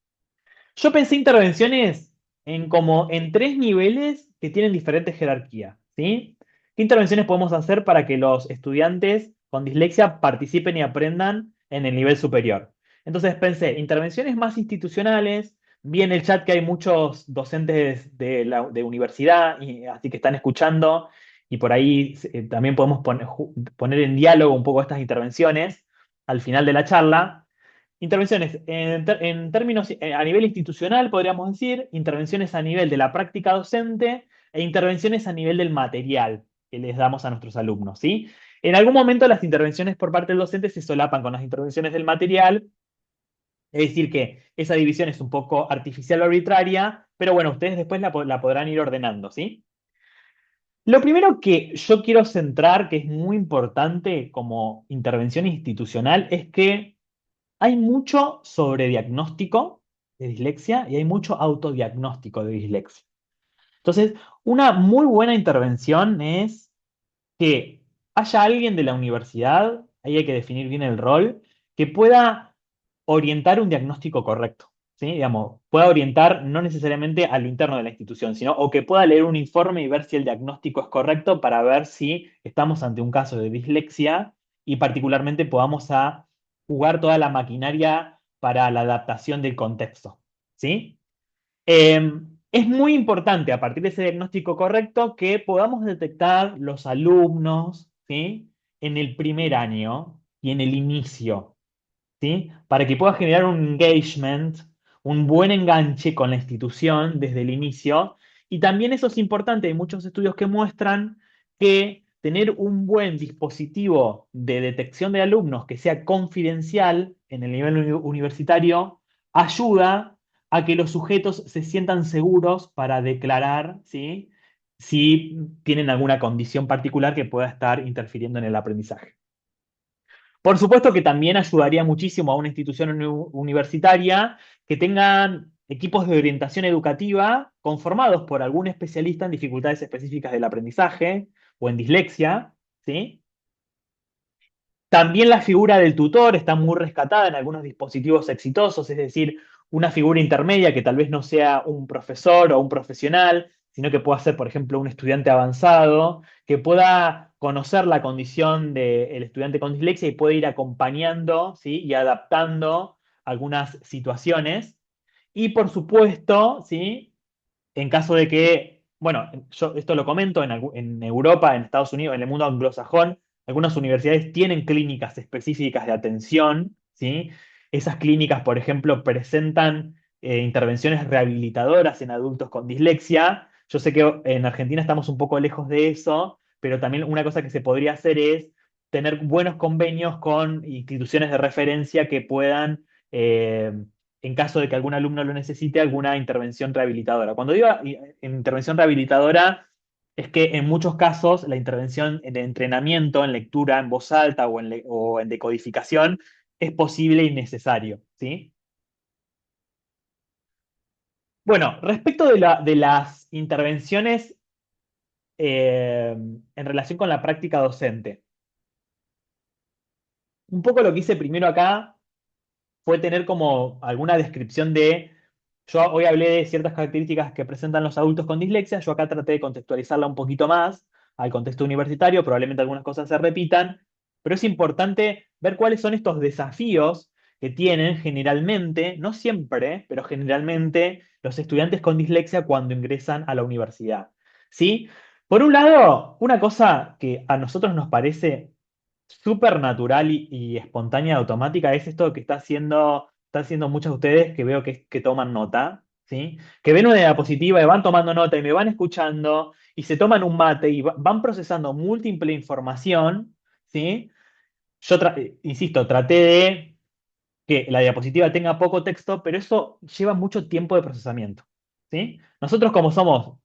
Yo pensé intervenciones en tres niveles que tienen diferentes jerarquías, ¿sí? ¿Qué intervenciones podemos hacer para que los estudiantes con dislexia participen y aprendan en el nivel superior? Entonces pensé, intervenciones más institucionales, vi en el chat que hay muchos docentes de universidad, así que están escuchando, y por ahí también podemos poner en diálogo un poco estas intervenciones al final de la charla. Intervenciones en términos a nivel institucional, podríamos decir, intervenciones a nivel de la práctica docente e intervenciones a nivel del material que les damos a nuestros alumnos, ¿sí? En algún momento las intervenciones por parte del docente se solapan con las intervenciones del material, es decir, que esa división es un poco artificial o arbitraria, pero bueno, ustedes después la podrán ir ordenando, ¿sí? Lo primero que yo quiero centrar, que es muy importante como intervención institucional, es que hay mucho sobrediagnóstico de dislexia y hay mucho autodiagnóstico de dislexia. Entonces, una muy buena intervención es que haya alguien de la universidad, ahí hay que definir bien el rol, que pueda orientar un diagnóstico correcto, ¿sí? Digamos, pueda orientar no necesariamente al interno de la institución, sino o que pueda leer un informe y ver si el diagnóstico es correcto para ver si estamos ante un caso de dislexia y particularmente podamos jugar toda la maquinaria para la adaptación del contexto, ¿sí? Es muy importante a partir de ese diagnóstico correcto que podamos detectar los alumnos, ¿sí? En el primer año y en el inicio, ¿sí? Para que pueda generar un engagement, un buen enganche con la institución desde el inicio. Y también eso es importante, hay muchos estudios que muestran que tener un buen dispositivo de detección de alumnos que sea confidencial en el nivel universitario ayuda a que los sujetos se sientan seguros para declarar, ¿sí? Si tienen alguna condición particular que pueda estar interfiriendo en el aprendizaje. Por supuesto que también ayudaría muchísimo a una institución universitaria que tengan equipos de orientación educativa conformados por algún especialista en dificultades específicas del aprendizaje o en dislexia, ¿sí? También la figura del tutor está muy rescatada en algunos dispositivos exitosos, es decir, una figura intermedia que tal vez no sea un profesor o un profesional, sino que pueda ser, por ejemplo, un estudiante avanzado, que pueda conocer la condición del estudiante con dislexia y puede ir acompañando, ¿sí? Y adaptando algunas situaciones. Y por supuesto, ¿sí? En caso de que, bueno, yo esto lo comento en Europa, en Estados Unidos, en el mundo anglosajón, algunas universidades tienen clínicas específicas de atención, ¿sí? Esas clínicas, por ejemplo, presentan intervenciones rehabilitadoras en adultos con dislexia. Yo sé que en Argentina estamos un poco lejos de eso, pero también una cosa que se podría hacer es tener buenos convenios con instituciones de referencia que puedan en caso de que algún alumno lo necesite, alguna intervención rehabilitadora. Cuando digo intervención rehabilitadora, es que en muchos casos la intervención de entrenamiento en lectura en voz alta o en decodificación es posible y necesario, ¿sí? Bueno, respecto de las intervenciones en relación con la práctica docente, un poco lo que hice primero acá fue tener como alguna descripción de, yo hoy hablé de ciertas características que presentan los adultos con dislexia, yo acá traté de contextualizarla un poquito más al contexto universitario, probablemente algunas cosas se repitan, pero es importante ver cuáles son estos desafíos que tienen generalmente, no siempre, pero generalmente los estudiantes con dislexia cuando ingresan a la universidad. ¿Sí? Por un lado, una cosa que a nosotros nos parece súper natural y espontánea, automática, es esto que está haciendo muchos de ustedes que veo que toman nota, ¿sí? Que ven una diapositiva y van tomando nota y me van escuchando y se toman un mate y van procesando múltiple información, ¿sí? Yo, insisto, traté de que la diapositiva tenga poco texto, pero eso lleva mucho tiempo de procesamiento, ¿sí? Nosotros como somos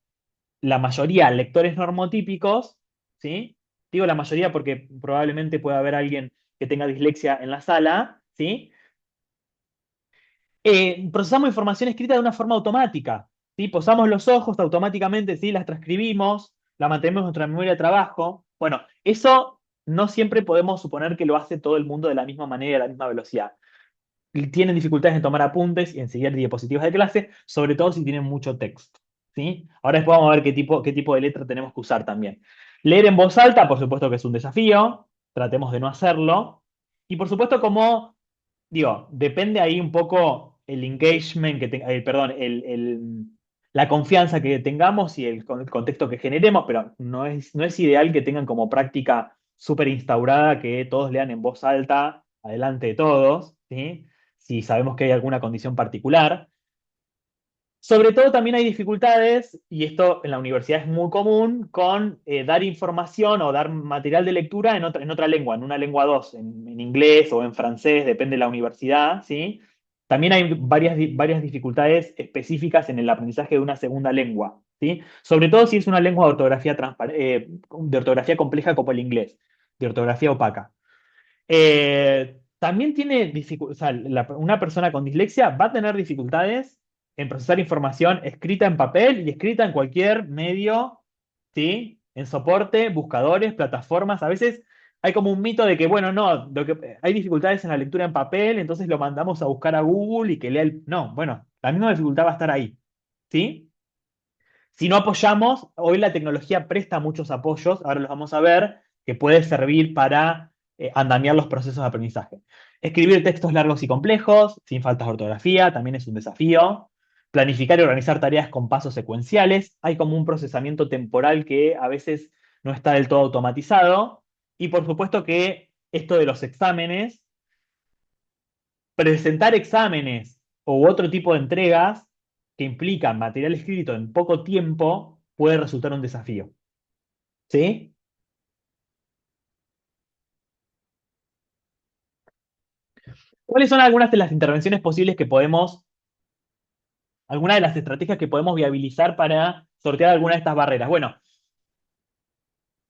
la mayoría lectores normotípicos, ¿sí? Digo la mayoría porque probablemente pueda haber alguien que tenga dislexia en la sala, ¿sí? Procesamos información escrita de una forma automática, ¿sí? Posamos los ojos automáticamente, ¿sí? Las transcribimos, la mantenemos en nuestra memoria de trabajo. Bueno, eso no siempre podemos suponer que lo hace todo el mundo de la misma manera y a la misma velocidad. Tienen dificultades en tomar apuntes y en seguir diapositivas de clase, sobre todo si tienen mucho texto, ¿sí? Ahora después vamos a ver qué tipo de letra tenemos que usar también. Leer en voz alta, por supuesto que es un desafío, tratemos de no hacerlo. Y por supuesto, como digo, depende ahí un poco el engagement que tenga, perdón, la confianza que tengamos y el contexto que generemos, pero no es ideal que tengan como práctica súper instaurada que todos lean en voz alta, adelante de todos, ¿sí? Si sabemos que hay alguna condición particular. Sobre todo también hay dificultades, y esto en la universidad es muy común, con dar información o dar material de lectura en otra lengua, en una lengua 2, en inglés o en francés, depende de la universidad, ¿sí? También hay varias dificultades específicas en el aprendizaje de una segunda lengua, ¿sí? Sobre todo si es una lengua de ortografía compleja como el inglés, de ortografía opaca. También tiene dificultades, o sea, una persona con dislexia va a tener dificultades en procesar información escrita en papel y escrita en cualquier medio, ¿sí? En soporte, buscadores, plataformas. A veces hay como un mito de que, bueno, no, hay dificultades en la lectura en papel, entonces lo mandamos a buscar a Google y que lea el... No, bueno, la misma dificultad va a estar ahí, ¿sí? Si no apoyamos, hoy la tecnología presta muchos apoyos, ahora los vamos a ver, que puede servir para andamiar los procesos de aprendizaje. Escribir textos largos y complejos, sin faltas de ortografía, también es un desafío. Planificar y organizar tareas con pasos secuenciales. Hay como un procesamiento temporal que a veces no está del todo automatizado. Y por supuesto que esto de los exámenes, presentar exámenes u otro tipo de entregas que implican material escrito en poco tiempo puede resultar un desafío. ¿Sí? ¿Cuáles son algunas de las intervenciones posibles que podemos, algunas de las estrategias que podemos viabilizar para sortear alguna de estas barreras? Bueno,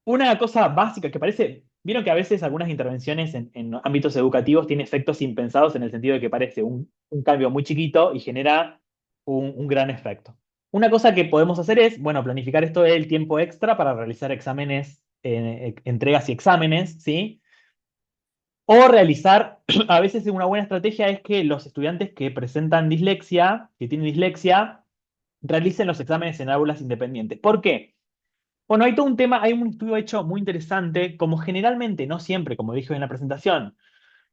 una cosa básica que parece, vieron que a veces algunas intervenciones en ámbitos educativos tienen efectos impensados en el sentido de que parece un cambio muy chiquito y genera un gran efecto. Una cosa que podemos hacer es, bueno, planificar esto del tiempo extra para realizar exámenes, entregas y exámenes, ¿sí? O realizar, a veces una buena estrategia es que los estudiantes que presentan dislexia, que tienen dislexia, realicen los exámenes en aulas independientes. ¿Por qué? Bueno, hay todo un tema, hay un estudio hecho muy interesante, como generalmente, no siempre, como dije en la presentación,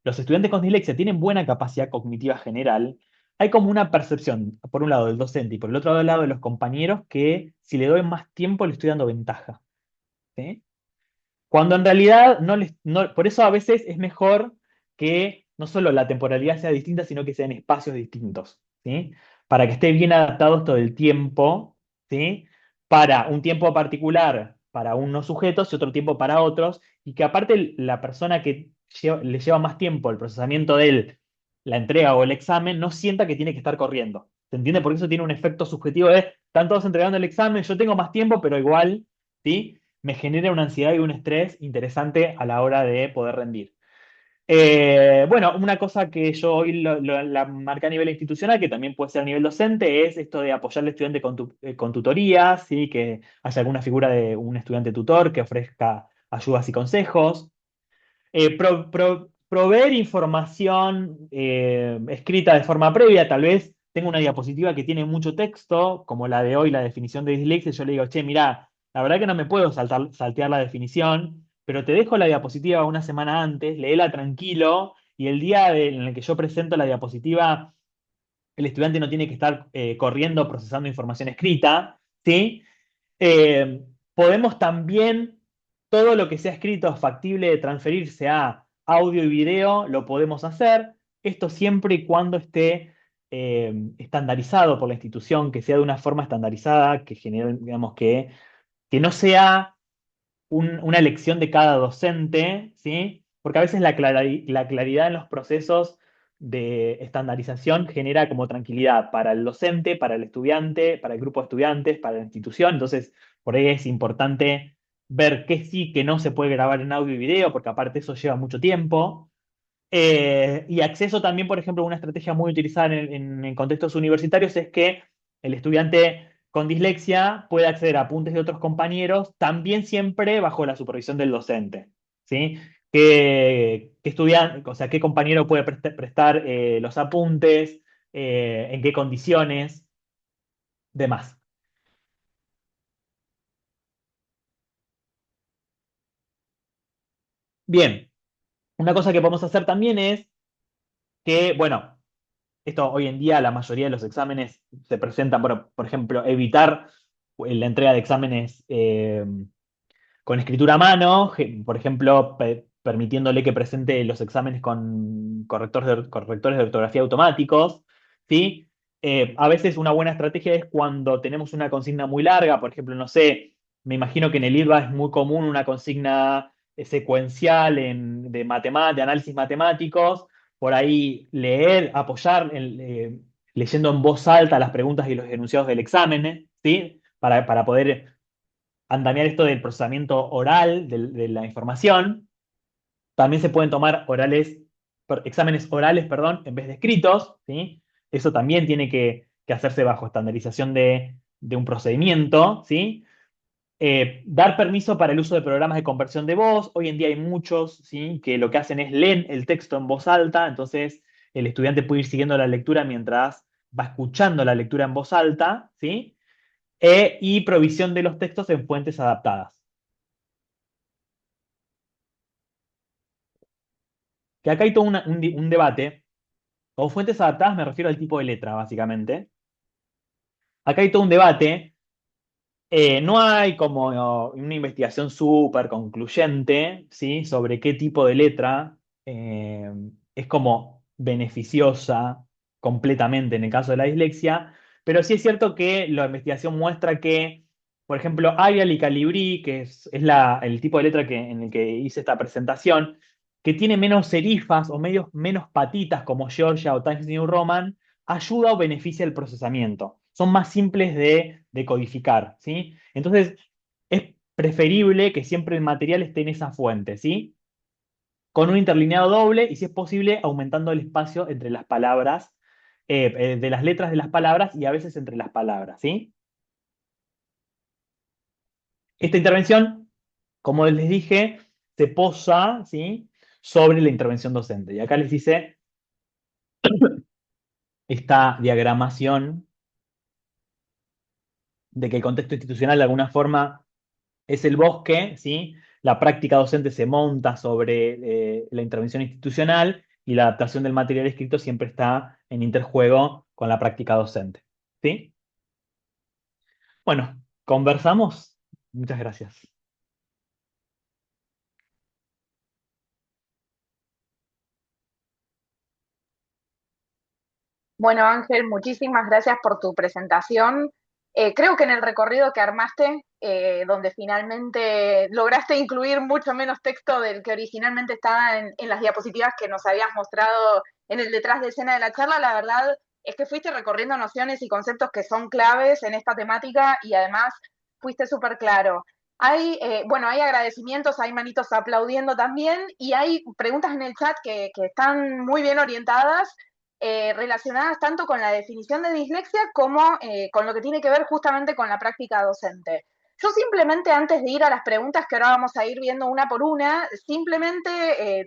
los estudiantes con dislexia tienen buena capacidad cognitiva general, hay como una percepción, por un lado del docente y por el otro lado de los compañeros, que si le doy más tiempo le estoy dando ventaja. ¿Sí? Cuando en realidad por eso a veces es mejor que no solo la temporalidad sea distinta, sino que sean espacios distintos, ¿sí? Para que esté bien adaptado esto del tiempo, ¿sí? Para un tiempo particular para unos sujetos y otro tiempo para otros, y que aparte la persona que le lleva más tiempo el procesamiento de la entrega o el examen no sienta que tiene que estar corriendo. ¿Se entiende? Porque eso tiene un efecto subjetivo de, están todos entregando el examen, yo tengo más tiempo, pero igual, ¿sí? Me genera una ansiedad y un estrés interesante a la hora de poder rendir. Bueno, una cosa que yo hoy la marqué a nivel institucional, que también puede ser a nivel docente, es esto de apoyar al estudiante con tutorías, ¿sí? Que haya alguna figura de un estudiante tutor que ofrezca ayudas y consejos. Proveer información escrita de forma previa, tal vez tengo una diapositiva que tiene mucho texto, como la de hoy, la definición de dislexia, yo le digo, che, mirá, la verdad que no me puedo saltear la definición, pero te dejo la diapositiva una semana antes, léela tranquilo, y el día en el que yo presento la diapositiva, el estudiante no tiene que estar corriendo procesando información escrita, ¿sí? Podemos también, todo lo que sea escrito factible de transferirse a audio y video, lo podemos hacer. Esto siempre y cuando esté estandarizado por la institución, que sea de una forma estandarizada, que genere, digamos, que no sea una elección de cada docente, ¿sí? Porque a veces la claridad en los procesos de estandarización genera como tranquilidad para el docente, para el estudiante, para el grupo de estudiantes, para la institución. Entonces, por ahí es importante ver qué sí, qué no se puede grabar en audio y video, porque aparte eso lleva mucho tiempo. Y acceso también, por ejemplo, una estrategia muy utilizada en contextos universitarios es que el estudiante con dislexia puede acceder a apuntes de otros compañeros, también siempre bajo la supervisión del docente, ¿sí? ¿Qué estudiante, o sea, qué compañero puede prestar los apuntes, en qué condiciones, demás. Bien, una cosa que podemos hacer también es que, bueno, esto hoy en día la mayoría de los exámenes se presentan, bueno, por ejemplo, evitar la entrega de exámenes con escritura a mano, por ejemplo, permitiéndole que presente los exámenes con correctores de ortografía automáticos, ¿sí? A veces una buena estrategia es cuando tenemos una consigna muy larga, por ejemplo, no sé, me imagino que en el IRBA es muy común una consigna secuencial de análisis matemáticos, por ahí leer, apoyar leyendo en voz alta las preguntas y los enunciados del examen, ¿sí? Para poder andamiar esto del procesamiento oral de la información. También se pueden tomar exámenes orales, perdón, en vez de escritos, ¿sí? Eso también tiene que hacerse bajo estandarización de un procedimiento, ¿sí? Dar permiso para el uso de programas de conversión de voz. Hoy en día hay muchos, ¿sí? Que lo que hacen es leer el texto en voz alta, entonces el estudiante puede ir siguiendo la lectura mientras va escuchando la lectura en voz alta, ¿sí? Y provisión de los textos en fuentes adaptadas. Que acá hay todo un debate. Con fuentes adaptadas me refiero al tipo de letra, básicamente. Acá hay todo un debate. No hay como una investigación súper concluyente, ¿sí? Sobre qué tipo de letra es como beneficiosa completamente en el caso de la dislexia, pero sí es cierto que la investigación muestra que, por ejemplo, Arial y Calibri, que es el tipo de letra en el que hice esta presentación, que tiene menos serifas o menos patitas como Georgia o Times New Roman, ayuda o beneficia el procesamiento. Son más simples de codificar, ¿sí? Entonces, es preferible que siempre el material esté en esa fuente, ¿sí? Con un interlineado doble y, si es posible, aumentando el espacio entre las palabras, de las letras de las palabras y a veces entre las palabras, ¿sí? Esta intervención, como les dije, se posa, ¿sí? Sobre la intervención docente. Y acá les hice esta diagramación de que el contexto institucional de alguna forma es el bosque, ¿sí? La práctica docente se monta sobre la intervención institucional y la adaptación del material escrito siempre está en interjuego con la práctica docente, ¿sí? Bueno, conversamos. Muchas gracias. Bueno, Ángel, muchísimas gracias por tu presentación. Creo que en el recorrido que armaste, donde finalmente lograste incluir mucho menos texto del que originalmente estaba en las diapositivas que nos habías mostrado en el detrás de escena de la charla, la verdad es que fuiste recorriendo nociones y conceptos que son claves en esta temática y además fuiste súper claro. Bueno, hay agradecimientos, hay manitos aplaudiendo también y hay preguntas en el chat que están muy bien orientadas, relacionadas tanto con la definición de dislexia como con lo que tiene que ver justamente con la práctica docente. Yo simplemente, antes de ir a las preguntas que ahora vamos a ir viendo una por una, simplemente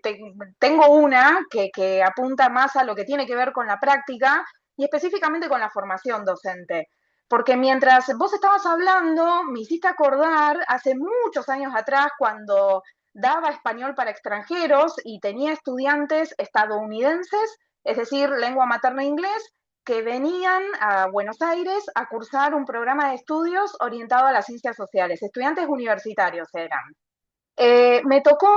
tengo una que apunta más a lo que tiene que ver con la práctica y específicamente con la formación docente. Porque mientras vos estabas hablando, me hiciste acordar hace muchos años atrás cuando daba español para extranjeros y tenía estudiantes estadounidenses, es decir, lengua materna inglés, que venían a Buenos Aires a cursar un programa de estudios orientado a las ciencias sociales. Estudiantes universitarios eran. Me tocó,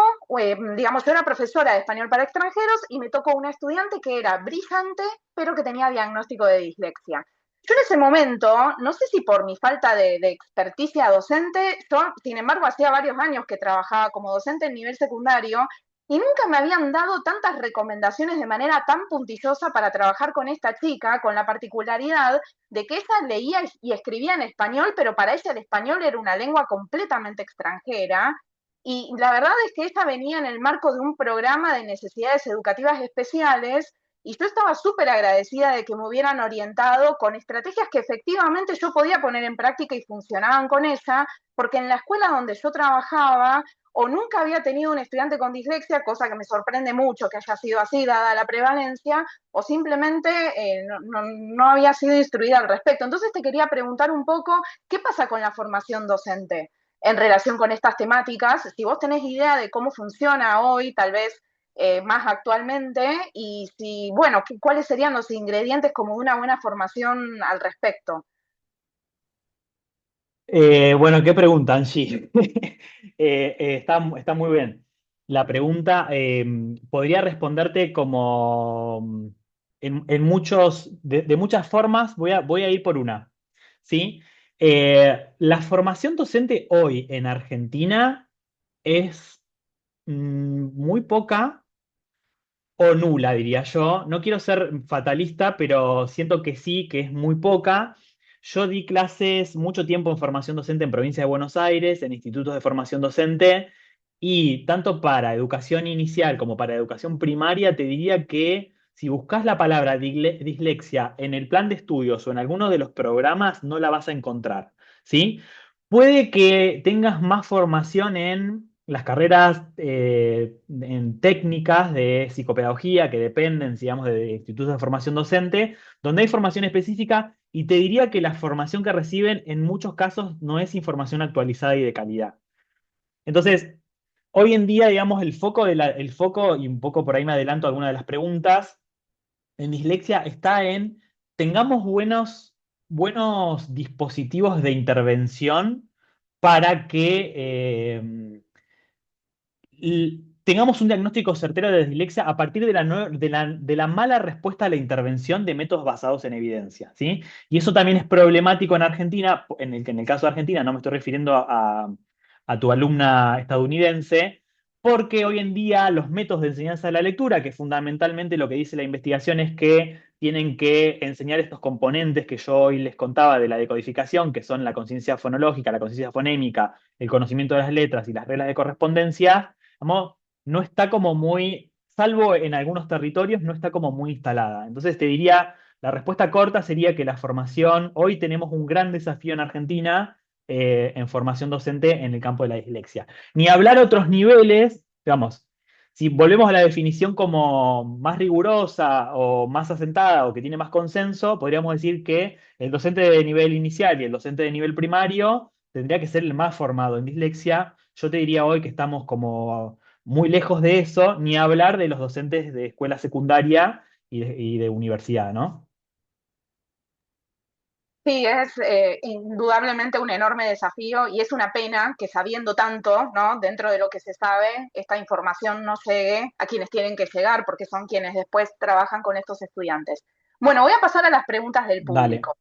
digamos, yo era profesora de español para extranjeros y me tocó una estudiante que era brillante, pero que tenía diagnóstico de dislexia. Yo en ese momento, no sé si por mi falta de experticia docente, yo, sin embargo, hacía varios años que trabajaba como docente en nivel secundario y nunca me habían dado tantas recomendaciones de manera tan puntillosa para trabajar con esta chica, con la particularidad de que ella leía y escribía en español, pero para ella el español era una lengua completamente extranjera. Y la verdad es que esta venía en el marco de un programa de necesidades educativas especiales y yo estaba súper agradecida de que me hubieran orientado con estrategias que efectivamente yo podía poner en práctica y funcionaban con ella, porque en la escuela donde yo trabajaba o nunca había tenido un estudiante con dislexia, cosa que me sorprende mucho que haya sido así, dada la prevalencia, o simplemente no había sido instruida al respecto. Entonces te quería preguntar un poco, ¿qué pasa con la formación docente en relación con estas temáticas? Si vos tenés idea de cómo funciona hoy, tal vez más actualmente, y si, bueno, cuáles serían los ingredientes como de una buena formación al respecto. Bueno, qué pregunta, Angie. Está muy bien. La pregunta podría responderte como de muchas formas. Voy a ir por una, ¿sí? La formación docente hoy en Argentina es muy poca o nula, diría yo. No quiero ser fatalista, pero siento que sí, que es muy poca. Yo di clases mucho tiempo en formación docente en provincia de Buenos Aires, en institutos de formación docente, y tanto para educación inicial como para educación primaria, te diría que si buscas la palabra dislexia en el plan de estudios o en alguno de los programas, no la vas a encontrar, ¿sí? Puede que tengas más formación en las carreras en técnicas de psicopedagogía que dependen, digamos, de institutos de formación docente, donde hay formación específica y te diría que la formación que reciben en muchos casos no es información actualizada y de calidad. Entonces, hoy en día, digamos, el foco, y un poco por ahí me adelanto a alguna de las preguntas, en dislexia está en tengamos buenos dispositivos de intervención para que tengamos un diagnóstico certero de dislexia a partir de de la mala respuesta a la intervención de métodos basados en evidencia, ¿sí? Y eso también es problemático en Argentina, en el caso de Argentina, no me estoy refiriendo a tu alumna estadounidense, porque hoy en día los métodos de enseñanza de la lectura, que fundamentalmente lo que dice la investigación es que tienen que enseñar estos componentes que yo hoy les contaba de la decodificación, que son la conciencia fonológica, la conciencia fonémica, el conocimiento de las letras y las reglas de correspondencia, digamos, no está como muy, salvo en algunos territorios, no está como muy instalada. Entonces te diría, la respuesta corta sería que la formación, hoy tenemos un gran desafío en Argentina en formación docente en el campo de la dislexia. Ni hablar otros niveles, digamos, si volvemos a la definición como más rigurosa o más asentada o que tiene más consenso, podríamos decir que el docente de nivel inicial y el docente de nivel primario tendría que ser el más formado en dislexia. Yo te diría hoy que estamos como muy lejos de eso, ni hablar de los docentes de escuela secundaria y de universidad, ¿no? Sí, es indudablemente un enorme desafío y es una pena que sabiendo tanto, ¿no? Dentro de lo que se sabe, esta información no llegue a quienes tienen que llegar, porque son quienes después trabajan con estos estudiantes. Bueno, voy a pasar a las preguntas del Dale. público.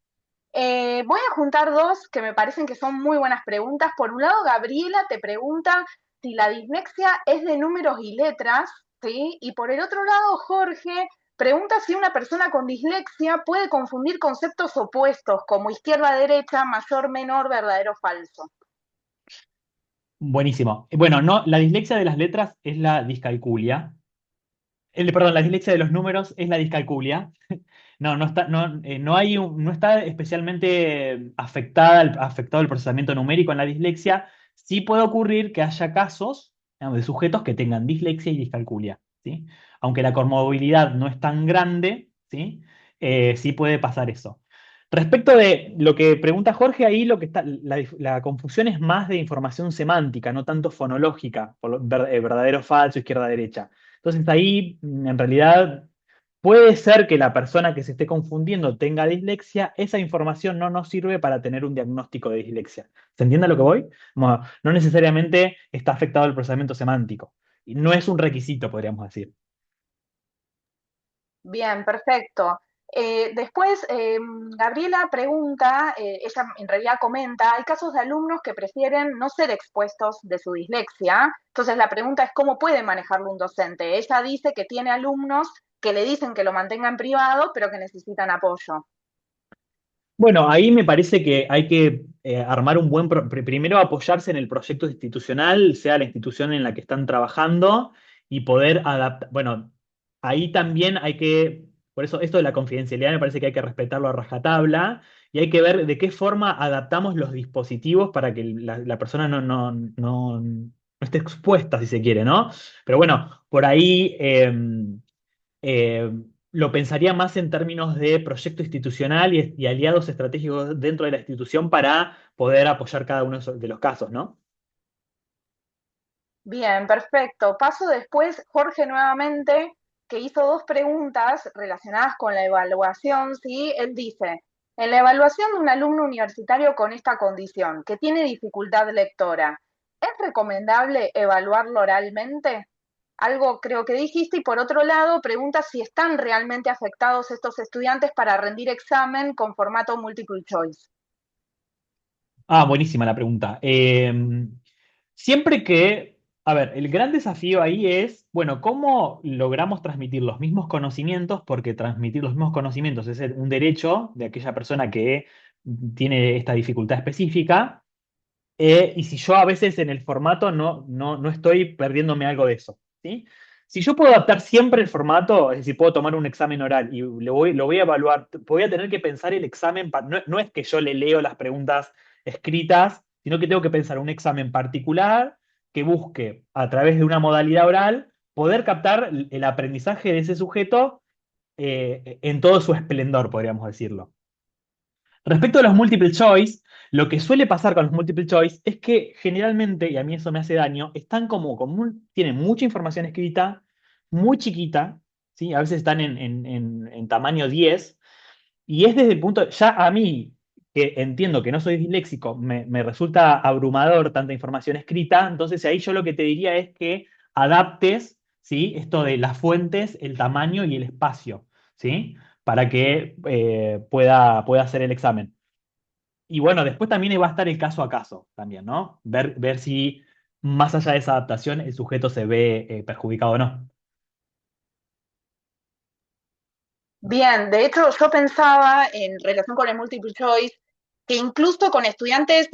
Voy a juntar dos que me parecen que son muy buenas preguntas. Por un lado, Gabriela te pregunta si la dislexia es de números y letras, ¿sí? Y por el otro lado, Jorge pregunta si una persona con dislexia puede confundir conceptos opuestos como izquierda-derecha, mayor, menor, verdadero, falso. Buenísimo. Bueno, no, la dislexia de las letras es la discalculia. Perdón, la dislexia de los números es la discalculia. No, no está, no no está especialmente afectado el procesamiento numérico en la dislexia. Sí puede ocurrir que haya casos, digamos, de sujetos que tengan dislexia y discalculia, ¿sí? Aunque la comorbilidad no es tan grande, ¿sí? Sí puede pasar eso. Respecto de lo que pregunta Jorge, ahí lo que está, la confusión es más de información semántica, no tanto fonológica, verdadero, falso, izquierda, derecha. Entonces ahí, en realidad, puede ser que la persona que se esté confundiendo tenga dislexia, esa información no nos sirve para tener un diagnóstico de dislexia. ¿Se entiende a lo que voy? Bueno, no necesariamente está afectado el procesamiento semántico. Y no es un requisito, podríamos decir. Bien, perfecto. Después, Gabriela pregunta, ella en realidad comenta, hay casos de alumnos que prefieren no ser expuestos de su dislexia. Entonces la pregunta es cómo puede manejarlo un docente. Ella dice que tiene alumnos que le dicen que lo mantenga en privado, pero que necesitan apoyo. Bueno, ahí me parece que hay que armar un primero apoyarse en el proyecto institucional, sea la institución en la que están trabajando, y poder adaptar. Bueno, ahí también hay que, por eso esto de la confidencialidad me parece que hay que respetarlo a rajatabla, y hay que ver de qué forma adaptamos los dispositivos para que la persona no esté expuesta, si se quiere, ¿no? Pero bueno, por ahí eh, lo pensaría más en términos de proyecto institucional y aliados estratégicos dentro de la institución para poder apoyar cada uno de los casos, ¿no? Bien, perfecto. Paso después, Jorge, nuevamente, que hizo dos preguntas relacionadas con la evaluación, ¿sí? Él dice, en la evaluación de un alumno universitario con esta condición, que tiene dificultad lectora, ¿es recomendable evaluarlo oralmente? algo creo que dijiste, y por otro lado pregunta si están realmente afectados estos estudiantes para rendir examen con formato multiple choice. Ah, buenísima la pregunta. Siempre que, a ver, el gran desafío ahí es, bueno, ¿cómo logramos transmitir los mismos conocimientos? Porque transmitir los mismos conocimientos es un derecho de aquella persona que tiene esta dificultad específica. Y si yo a veces en el formato no estoy perdiéndome algo de eso, ¿sí? Si yo puedo adaptar siempre el formato, es decir, puedo tomar un examen oral y lo voy a evaluar, voy a tener que pensar el examen, no es que yo le leo las preguntas escritas, sino que tengo que pensar un examen particular que busque a través de una modalidad oral poder captar el aprendizaje de ese sujeto en todo su esplendor, podríamos decirlo. Respecto a los multiple choice, lo que suele pasar con los multiple choice es que generalmente, y a mí eso me hace daño, están tienen mucha información escrita, muy chiquita, ¿sí? A veces están en tamaño 10, y es desde el punto, ya a mí, que entiendo que no soy disléxico, me resulta abrumador tanta información escrita, entonces ahí yo lo que te diría es que adaptes, ¿sí? Esto de las fuentes, el tamaño y el espacio, ¿sí? Para que pueda hacer el examen. Y bueno, después también va a estar el caso a caso también, ¿no? Ver si más allá de esa adaptación el sujeto se ve perjudicado o no. Bien, de hecho yo pensaba en relación con el multiple choice que incluso con estudiantes,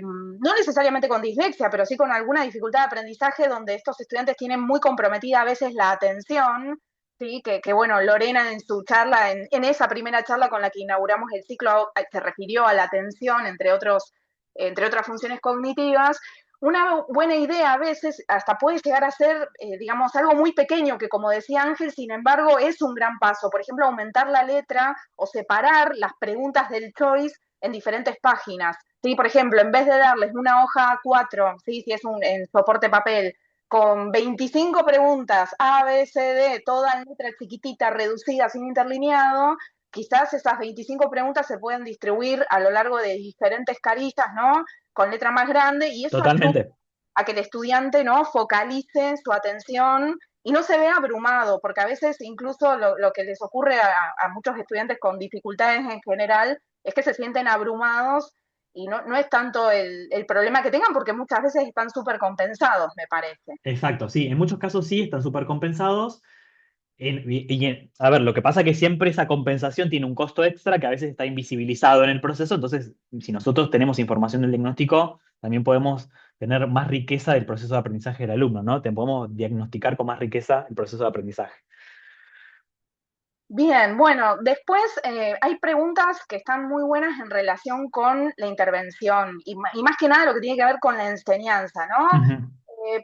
no necesariamente con dislexia, pero sí con alguna dificultad de aprendizaje, donde estos estudiantes tienen muy comprometida a veces la atención, ¿sí? Que bueno, Lorena en su charla, en esa primera charla con la que inauguramos el ciclo, se refirió a la atención, entre otras funciones cognitivas. Una buena idea a veces hasta puede llegar a ser, digamos, algo muy pequeño que, como decía Ángel, sin embargo, es un gran paso. Por ejemplo, aumentar la letra o separar las preguntas del choice en diferentes páginas. ¿Sí? Por ejemplo, en vez de darles una hoja A4, ¿sí? Si es en soporte papel, con 25 preguntas, A, B, C, D, toda en letra chiquitita, reducida, sin interlineado, quizás esas 25 preguntas se pueden distribuir a lo largo de diferentes carillas, ¿no? Con letra más grande, y eso ayuda Totalmente. a que el estudiante, ¿no? Focalice su atención y no se vea abrumado, porque a veces incluso lo que les ocurre a muchos estudiantes con dificultades en general es que se sienten abrumados y no es tanto el problema que tengan, porque muchas veces están súper compensados, me parece. Exacto, sí, en muchos casos sí, están súper compensados. A ver, lo que pasa es que siempre esa compensación tiene un costo extra que a veces está invisibilizado en el proceso, entonces si nosotros tenemos información del diagnóstico, también podemos tener más riqueza del proceso de aprendizaje del alumno, ¿no? Podemos diagnosticar con más riqueza el proceso de aprendizaje. Bien, bueno, después hay preguntas que están muy buenas en relación con la intervención y más que nada lo que tiene que ver con la enseñanza, ¿no? Ujú.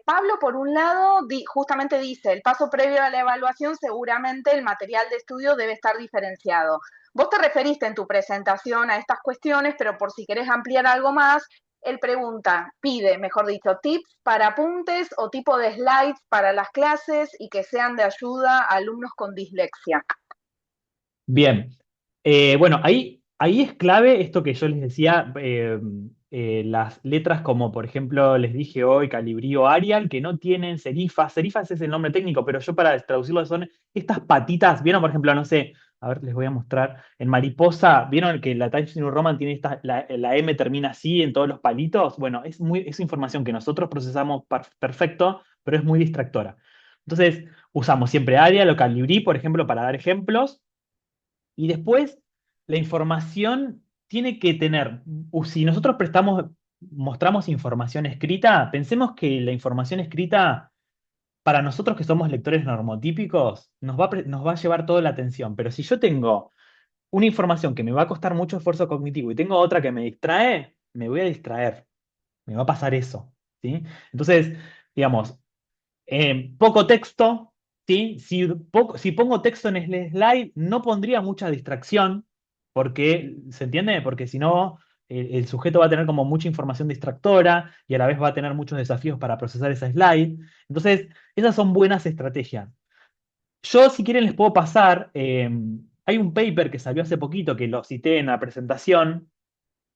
Pablo, por un lado, justamente dice, el paso previo a la evaluación, seguramente el material de estudio debe estar diferenciado. Vos te referiste en tu presentación a estas cuestiones, pero por si querés ampliar algo más, él pregunta, pide, mejor dicho, tips para apuntes o tipo de slides para las clases y que sean de ayuda a alumnos con dislexia. Bien. Bueno, ahí es clave esto que yo les decía, las letras como por ejemplo les dije hoy, Calibrí o Arial, que no tienen serifas. Serifas es el nombre técnico, pero yo para traducirlo son estas patitas. ¿Vieron, por ejemplo, no sé, a ver, les voy a mostrar. En Mariposa, ¿vieron que la Times New Roman tiene la M termina así en todos los palitos? Bueno, es información que nosotros procesamos perfecto, pero es muy distractora. Entonces, usamos siempre Arial o Calibrí, por ejemplo, para dar ejemplos. Y después, la información tiene que tener, si nosotros mostramos información escrita, pensemos que la información escrita, para nosotros que somos lectores normotípicos, nos va a llevar toda la atención. Pero si yo tengo una información que me va a costar mucho esfuerzo cognitivo y tengo otra que me distrae, me voy a distraer. Me va a pasar eso, ¿sí? Entonces, digamos, poco texto, ¿sí? Si pongo texto en el slide, no pondría mucha distracción, porque, ¿se entiende? Porque si no, el sujeto va a tener como mucha información distractora y a la vez va a tener muchos desafíos para procesar esa slide. Entonces, esas son buenas estrategias. Yo, si quieren, les puedo pasar, hay un paper que salió hace poquito, que lo cité en la presentación,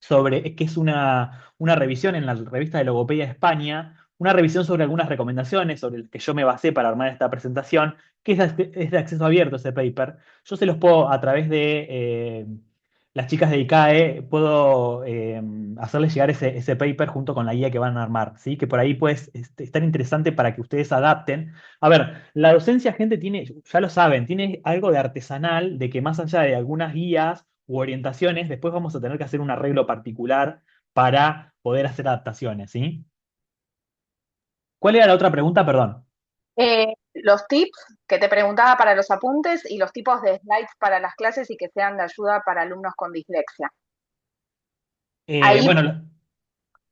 que es una revisión en la revista de Logopedia de España, una revisión sobre algunas recomendaciones sobre las que yo me basé para armar esta presentación, que es de acceso abierto ese paper. Yo se los puedo, a través de las chicas de ICAE, puedo hacerles llegar ese paper junto con la guía que van a armar, ¿sí? Que por ahí puede estar interesante para que ustedes adapten. A ver, la docencia, gente, tiene, ya lo saben, tiene algo de artesanal, de que más allá de algunas guías u orientaciones, después vamos a tener que hacer un arreglo particular para poder hacer adaptaciones, ¿sí? ¿Cuál era la otra pregunta? Perdón. Los tips que te preguntaba para los apuntes y los tipos de slides para las clases y que sean de ayuda para alumnos con dislexia. Ahí, Bueno,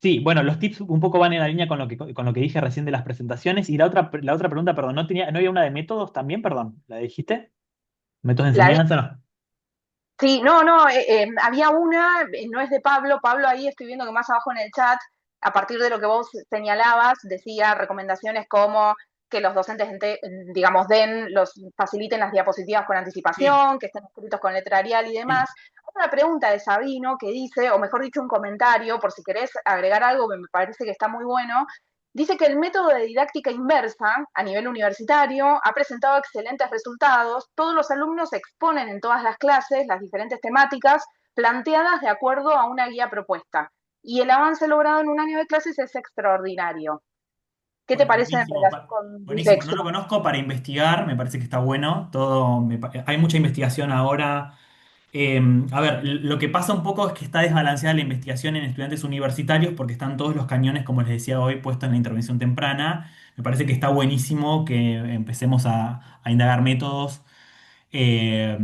sí, bueno, los tips un poco van en la línea con lo que dije recién de las presentaciones. Y la otra pregunta, perdón, ¿no había una de métodos también? Perdón, ¿la dijiste? ¿Métodos de la vi. enseñanza? No. Sí, no, no, había una, no es de Pablo. Pablo, ahí estoy viendo que más abajo en el chat, a partir de lo que vos señalabas, decía recomendaciones como que los docentes, digamos, faciliten las diapositivas con Sí, anticipación, que estén escritos con letra Arial y demás. sí. Hay una pregunta de Sabino que dice, o mejor dicho, un comentario, por si querés agregar algo que me parece que está muy bueno. Dice que el método de didáctica inversa a nivel universitario ha presentado excelentes resultados. Todos los alumnos exponen en todas las clases las diferentes temáticas planteadas de acuerdo a una guía propuesta. Y el avance logrado en un año de clases es extraordinario. ¿Qué te Bueno, parece en buenísimo, relación con buenísimo. No dislexia? lo conozco para investigar, me parece que está bueno. Hay mucha investigación ahora. Eh, a ver, lo que pasa un poco es que está desbalanceada la investigación en estudiantes universitarios porque están todos los cañones, como les decía hoy, puestos en la intervención temprana. Me parece que está buenísimo que empecemos a indagar métodos eh,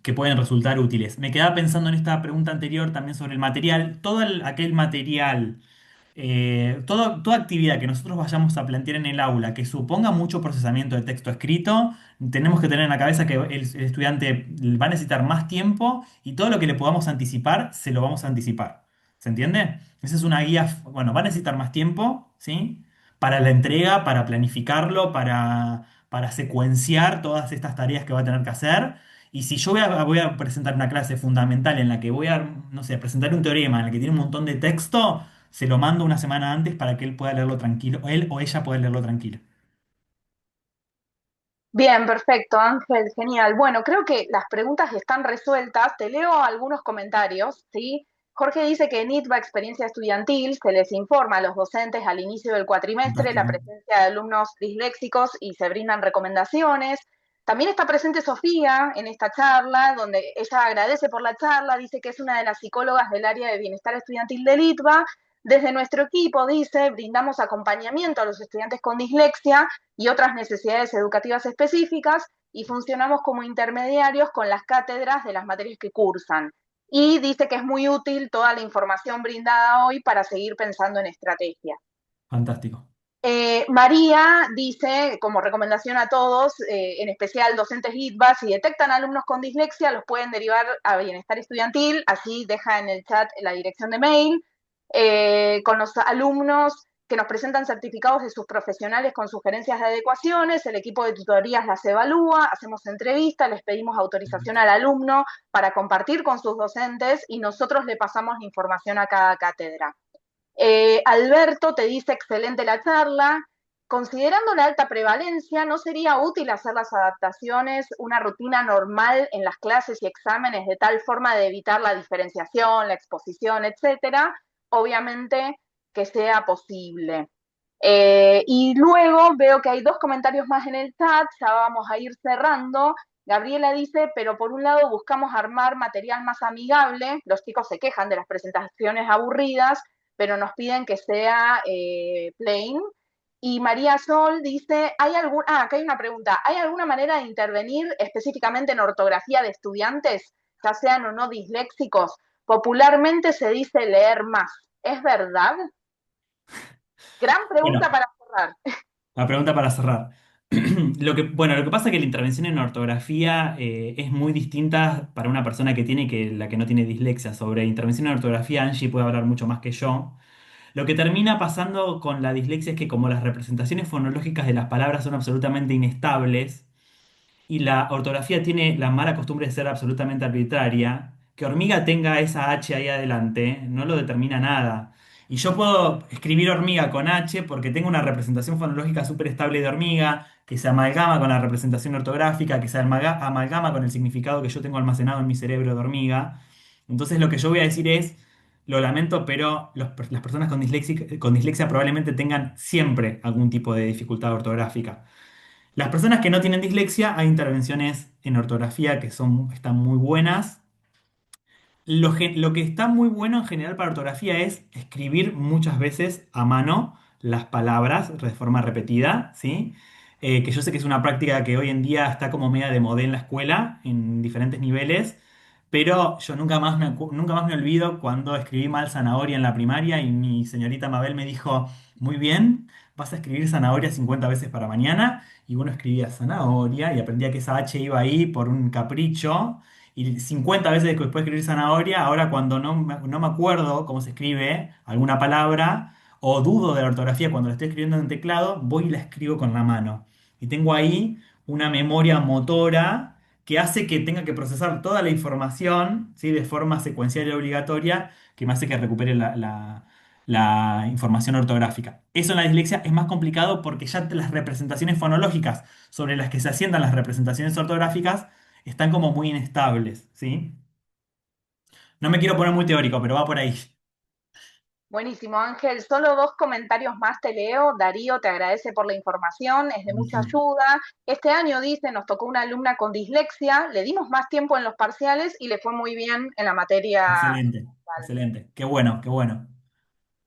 que pueden resultar útiles. Me quedaba pensando en esta pregunta anterior también sobre el material. Aquel material toda actividad que nosotros vayamos a plantear en el aula que suponga mucho procesamiento de texto escrito, tenemos que tener en la cabeza que el estudiante va a necesitar más tiempo y todo lo que le podamos anticipar, se lo vamos a anticipar. ¿Se entiende? Esa es una guía, bueno, va a necesitar más tiempo, ¿sí? Para la entrega, para planificarlo, para secuenciar todas estas tareas que va a tener que hacer. Y si yo voy a presentar una clase fundamental en la que voy a, no sé, presentar un teorema en el que tiene un montón de texto, se lo mando una semana antes para que él pueda leerlo tranquilo, él o ella pueda leerlo tranquilo. Bien, perfecto, Ángel, genial. Bueno, creo que las preguntas están resueltas. Te leo algunos comentarios, ¿sí? Jorge dice que en ITBA Experiencia Estudiantil se les informa a los docentes al inicio del cuatrimestre la Fantástico. presencia de alumnos disléxicos y se brindan recomendaciones. También está presente Sofía en esta charla, donde ella agradece por la charla, dice que es una de las psicólogas del área de bienestar estudiantil del ITBA. Desde nuestro equipo, dice, brindamos acompañamiento a los estudiantes con dislexia y otras necesidades educativas específicas y funcionamos como intermediarios con las cátedras de las materias que cursan. Y dice que es muy útil toda la información brindada hoy para seguir pensando en estrategias. Fantástico. María dice, como recomendación a todos, en especial docentes ITBA, si detectan alumnos con dislexia, los pueden derivar a bienestar estudiantil, así deja en el chat la dirección de mail. Con los alumnos que nos presentan certificados de sus profesionales con sugerencias de adecuaciones, el equipo de tutorías las evalúa, hacemos entrevistas, les pedimos autorización al alumno para compartir con sus docentes y nosotros le pasamos la información a cada cátedra. Alberto te dice excelente la charla. Considerando la alta prevalencia, ¿no sería útil hacer las adaptaciones, una rutina normal en las clases y exámenes de tal forma de evitar la diferenciación, la exposición, etcétera? Obviamente que sea posible. Y luego veo que hay dos comentarios más en el chat, ya vamos a ir cerrando. Gabriela dice, pero por un lado buscamos armar material más amigable, los chicos se quejan de las presentaciones aburridas, pero nos piden que sea plain. Y María Sol dice, acá hay una pregunta, ¿hay alguna manera de intervenir específicamente en ortografía de estudiantes, ya sean o no disléxicos? Popularmente se dice leer más. ¿Es verdad? Gran pregunta Bueno, para cerrar. la pregunta para cerrar. Lo que pasa es que la intervención en ortografía es muy distinta para una persona que tiene que la que no tiene dislexia. Sobre intervención en ortografía, Angie puede hablar mucho más que yo. Lo que termina pasando con la dislexia es que como las representaciones fonológicas de las palabras son absolutamente inestables, y la ortografía tiene la mala costumbre de ser absolutamente arbitraria, que hormiga tenga esa H ahí adelante no lo determina nada. Y yo puedo escribir hormiga con H porque tengo una representación fonológica súper estable de hormiga, que se amalgama con la representación ortográfica, que se amalgama con el significado que yo tengo almacenado en mi cerebro de hormiga. Entonces lo que yo voy a decir es, lo lamento, pero las personas con dislexia probablemente tengan siempre algún tipo de dificultad ortográfica. Las personas que no tienen dislexia, hay intervenciones en ortografía que están muy buenas. Lo que está muy bueno en general para ortografía es escribir muchas veces a mano las palabras de forma repetida, ¿sí? Que yo sé que es una práctica que hoy en día está como media de moda en la escuela, en diferentes niveles, pero yo nunca más me olvido cuando escribí mal zanahoria en la primaria y mi señorita Mabel me dijo, muy bien, vas a escribir zanahoria 50 veces para mañana, y uno escribía zanahoria y aprendía que esa H iba ahí por un capricho. Y 50 veces después de escribir zanahoria, ahora cuando no me acuerdo cómo se escribe alguna palabra o dudo de la ortografía cuando la estoy escribiendo en teclado, voy y la escribo con la mano. Y tengo ahí una memoria motora que hace que tenga que procesar toda la información, ¿sí? De forma secuencial y obligatoria, que me hace que recupere la información ortográfica. Eso en la dislexia es más complicado porque ya las representaciones fonológicas sobre las que se asientan las representaciones ortográficas están como muy inestables, ¿sí? No me quiero poner muy teórico, pero va por ahí. Buenísimo, Ángel. Solo dos comentarios más te leo. Darío te agradece por la información, es de mucha Buenísimo. ayuda. Este año, dice, nos tocó una alumna con dislexia, le dimos más tiempo en los parciales y le fue muy bien en la materia. Excelente, excelente. Qué bueno, qué bueno.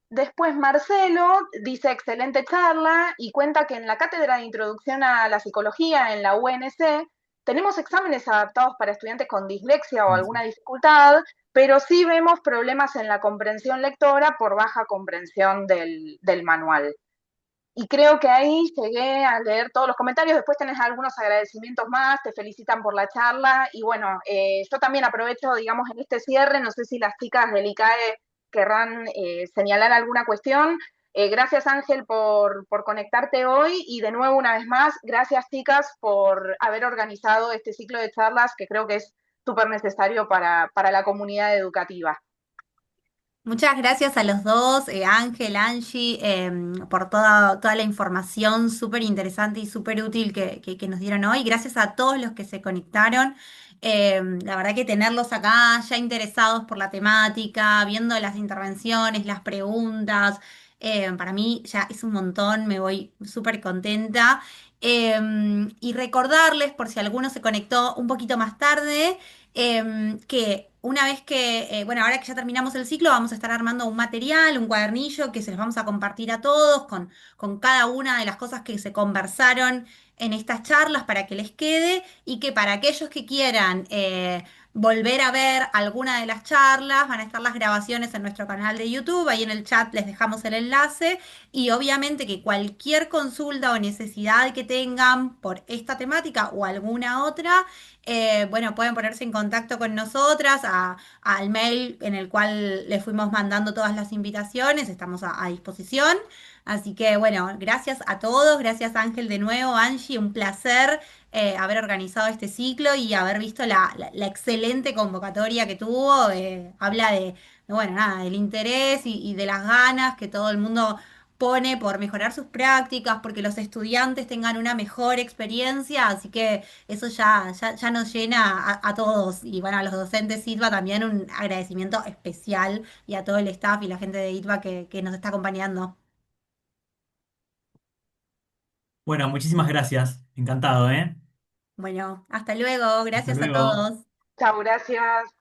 Después Marcelo dice excelente charla y cuenta que en la cátedra de introducción a la psicología en la UNC tenemos exámenes adaptados para estudiantes con dislexia o alguna dificultad, pero sí vemos problemas en la comprensión lectora por baja comprensión del manual. Y creo que ahí llegué a leer todos los comentarios, después tenés algunos agradecimientos más, te felicitan por la charla y bueno, yo también aprovecho, digamos, en este cierre, no sé si las chicas del ICAE querrán señalar alguna cuestión. Gracias Ángel por conectarte hoy y de nuevo una vez más, gracias chicas por haber organizado este ciclo de charlas que creo que es súper necesario para la comunidad educativa. Muchas gracias a los dos, Ángel, Angie, por toda la información súper interesante y súper útil que nos dieron hoy. Gracias a todos los que se conectaron. La verdad que tenerlos acá ya interesados por la temática, viendo las intervenciones, las preguntas, para mí ya es un montón, me voy súper contenta. Y recordarles, por si alguno se conectó un poquito más tarde, que una vez que, bueno, ahora que ya terminamos el ciclo, vamos a estar armando un material, un cuadernillo que se los vamos a compartir a todos con cada una de las cosas que se conversaron en estas charlas para que les quede y que para aquellos que quieran volver a ver alguna de las charlas, van a estar las grabaciones en nuestro canal de YouTube, ahí en el chat les dejamos el enlace y obviamente que cualquier consulta o necesidad que tengan por esta temática o alguna otra, bueno, pueden ponerse en contacto con nosotras al mail en el cual les fuimos mandando todas las invitaciones, estamos a disposición. Así que bueno, gracias a todos, gracias Ángel de nuevo, Angie, un placer haber organizado este ciclo y haber visto la excelente convocatoria que tuvo. Habla bueno, nada, del interés y de las ganas que todo el mundo pone por mejorar sus prácticas, porque los estudiantes tengan una mejor experiencia, así que eso ya nos llena a todos. Y bueno, a los docentes ITBA también un agradecimiento especial y a todo el staff y la gente de ITBA que nos está acompañando. Bueno, muchísimas gracias. Encantado, ¿eh? Bueno, hasta luego, Hasta gracias a luego. todos. Chao, gracias.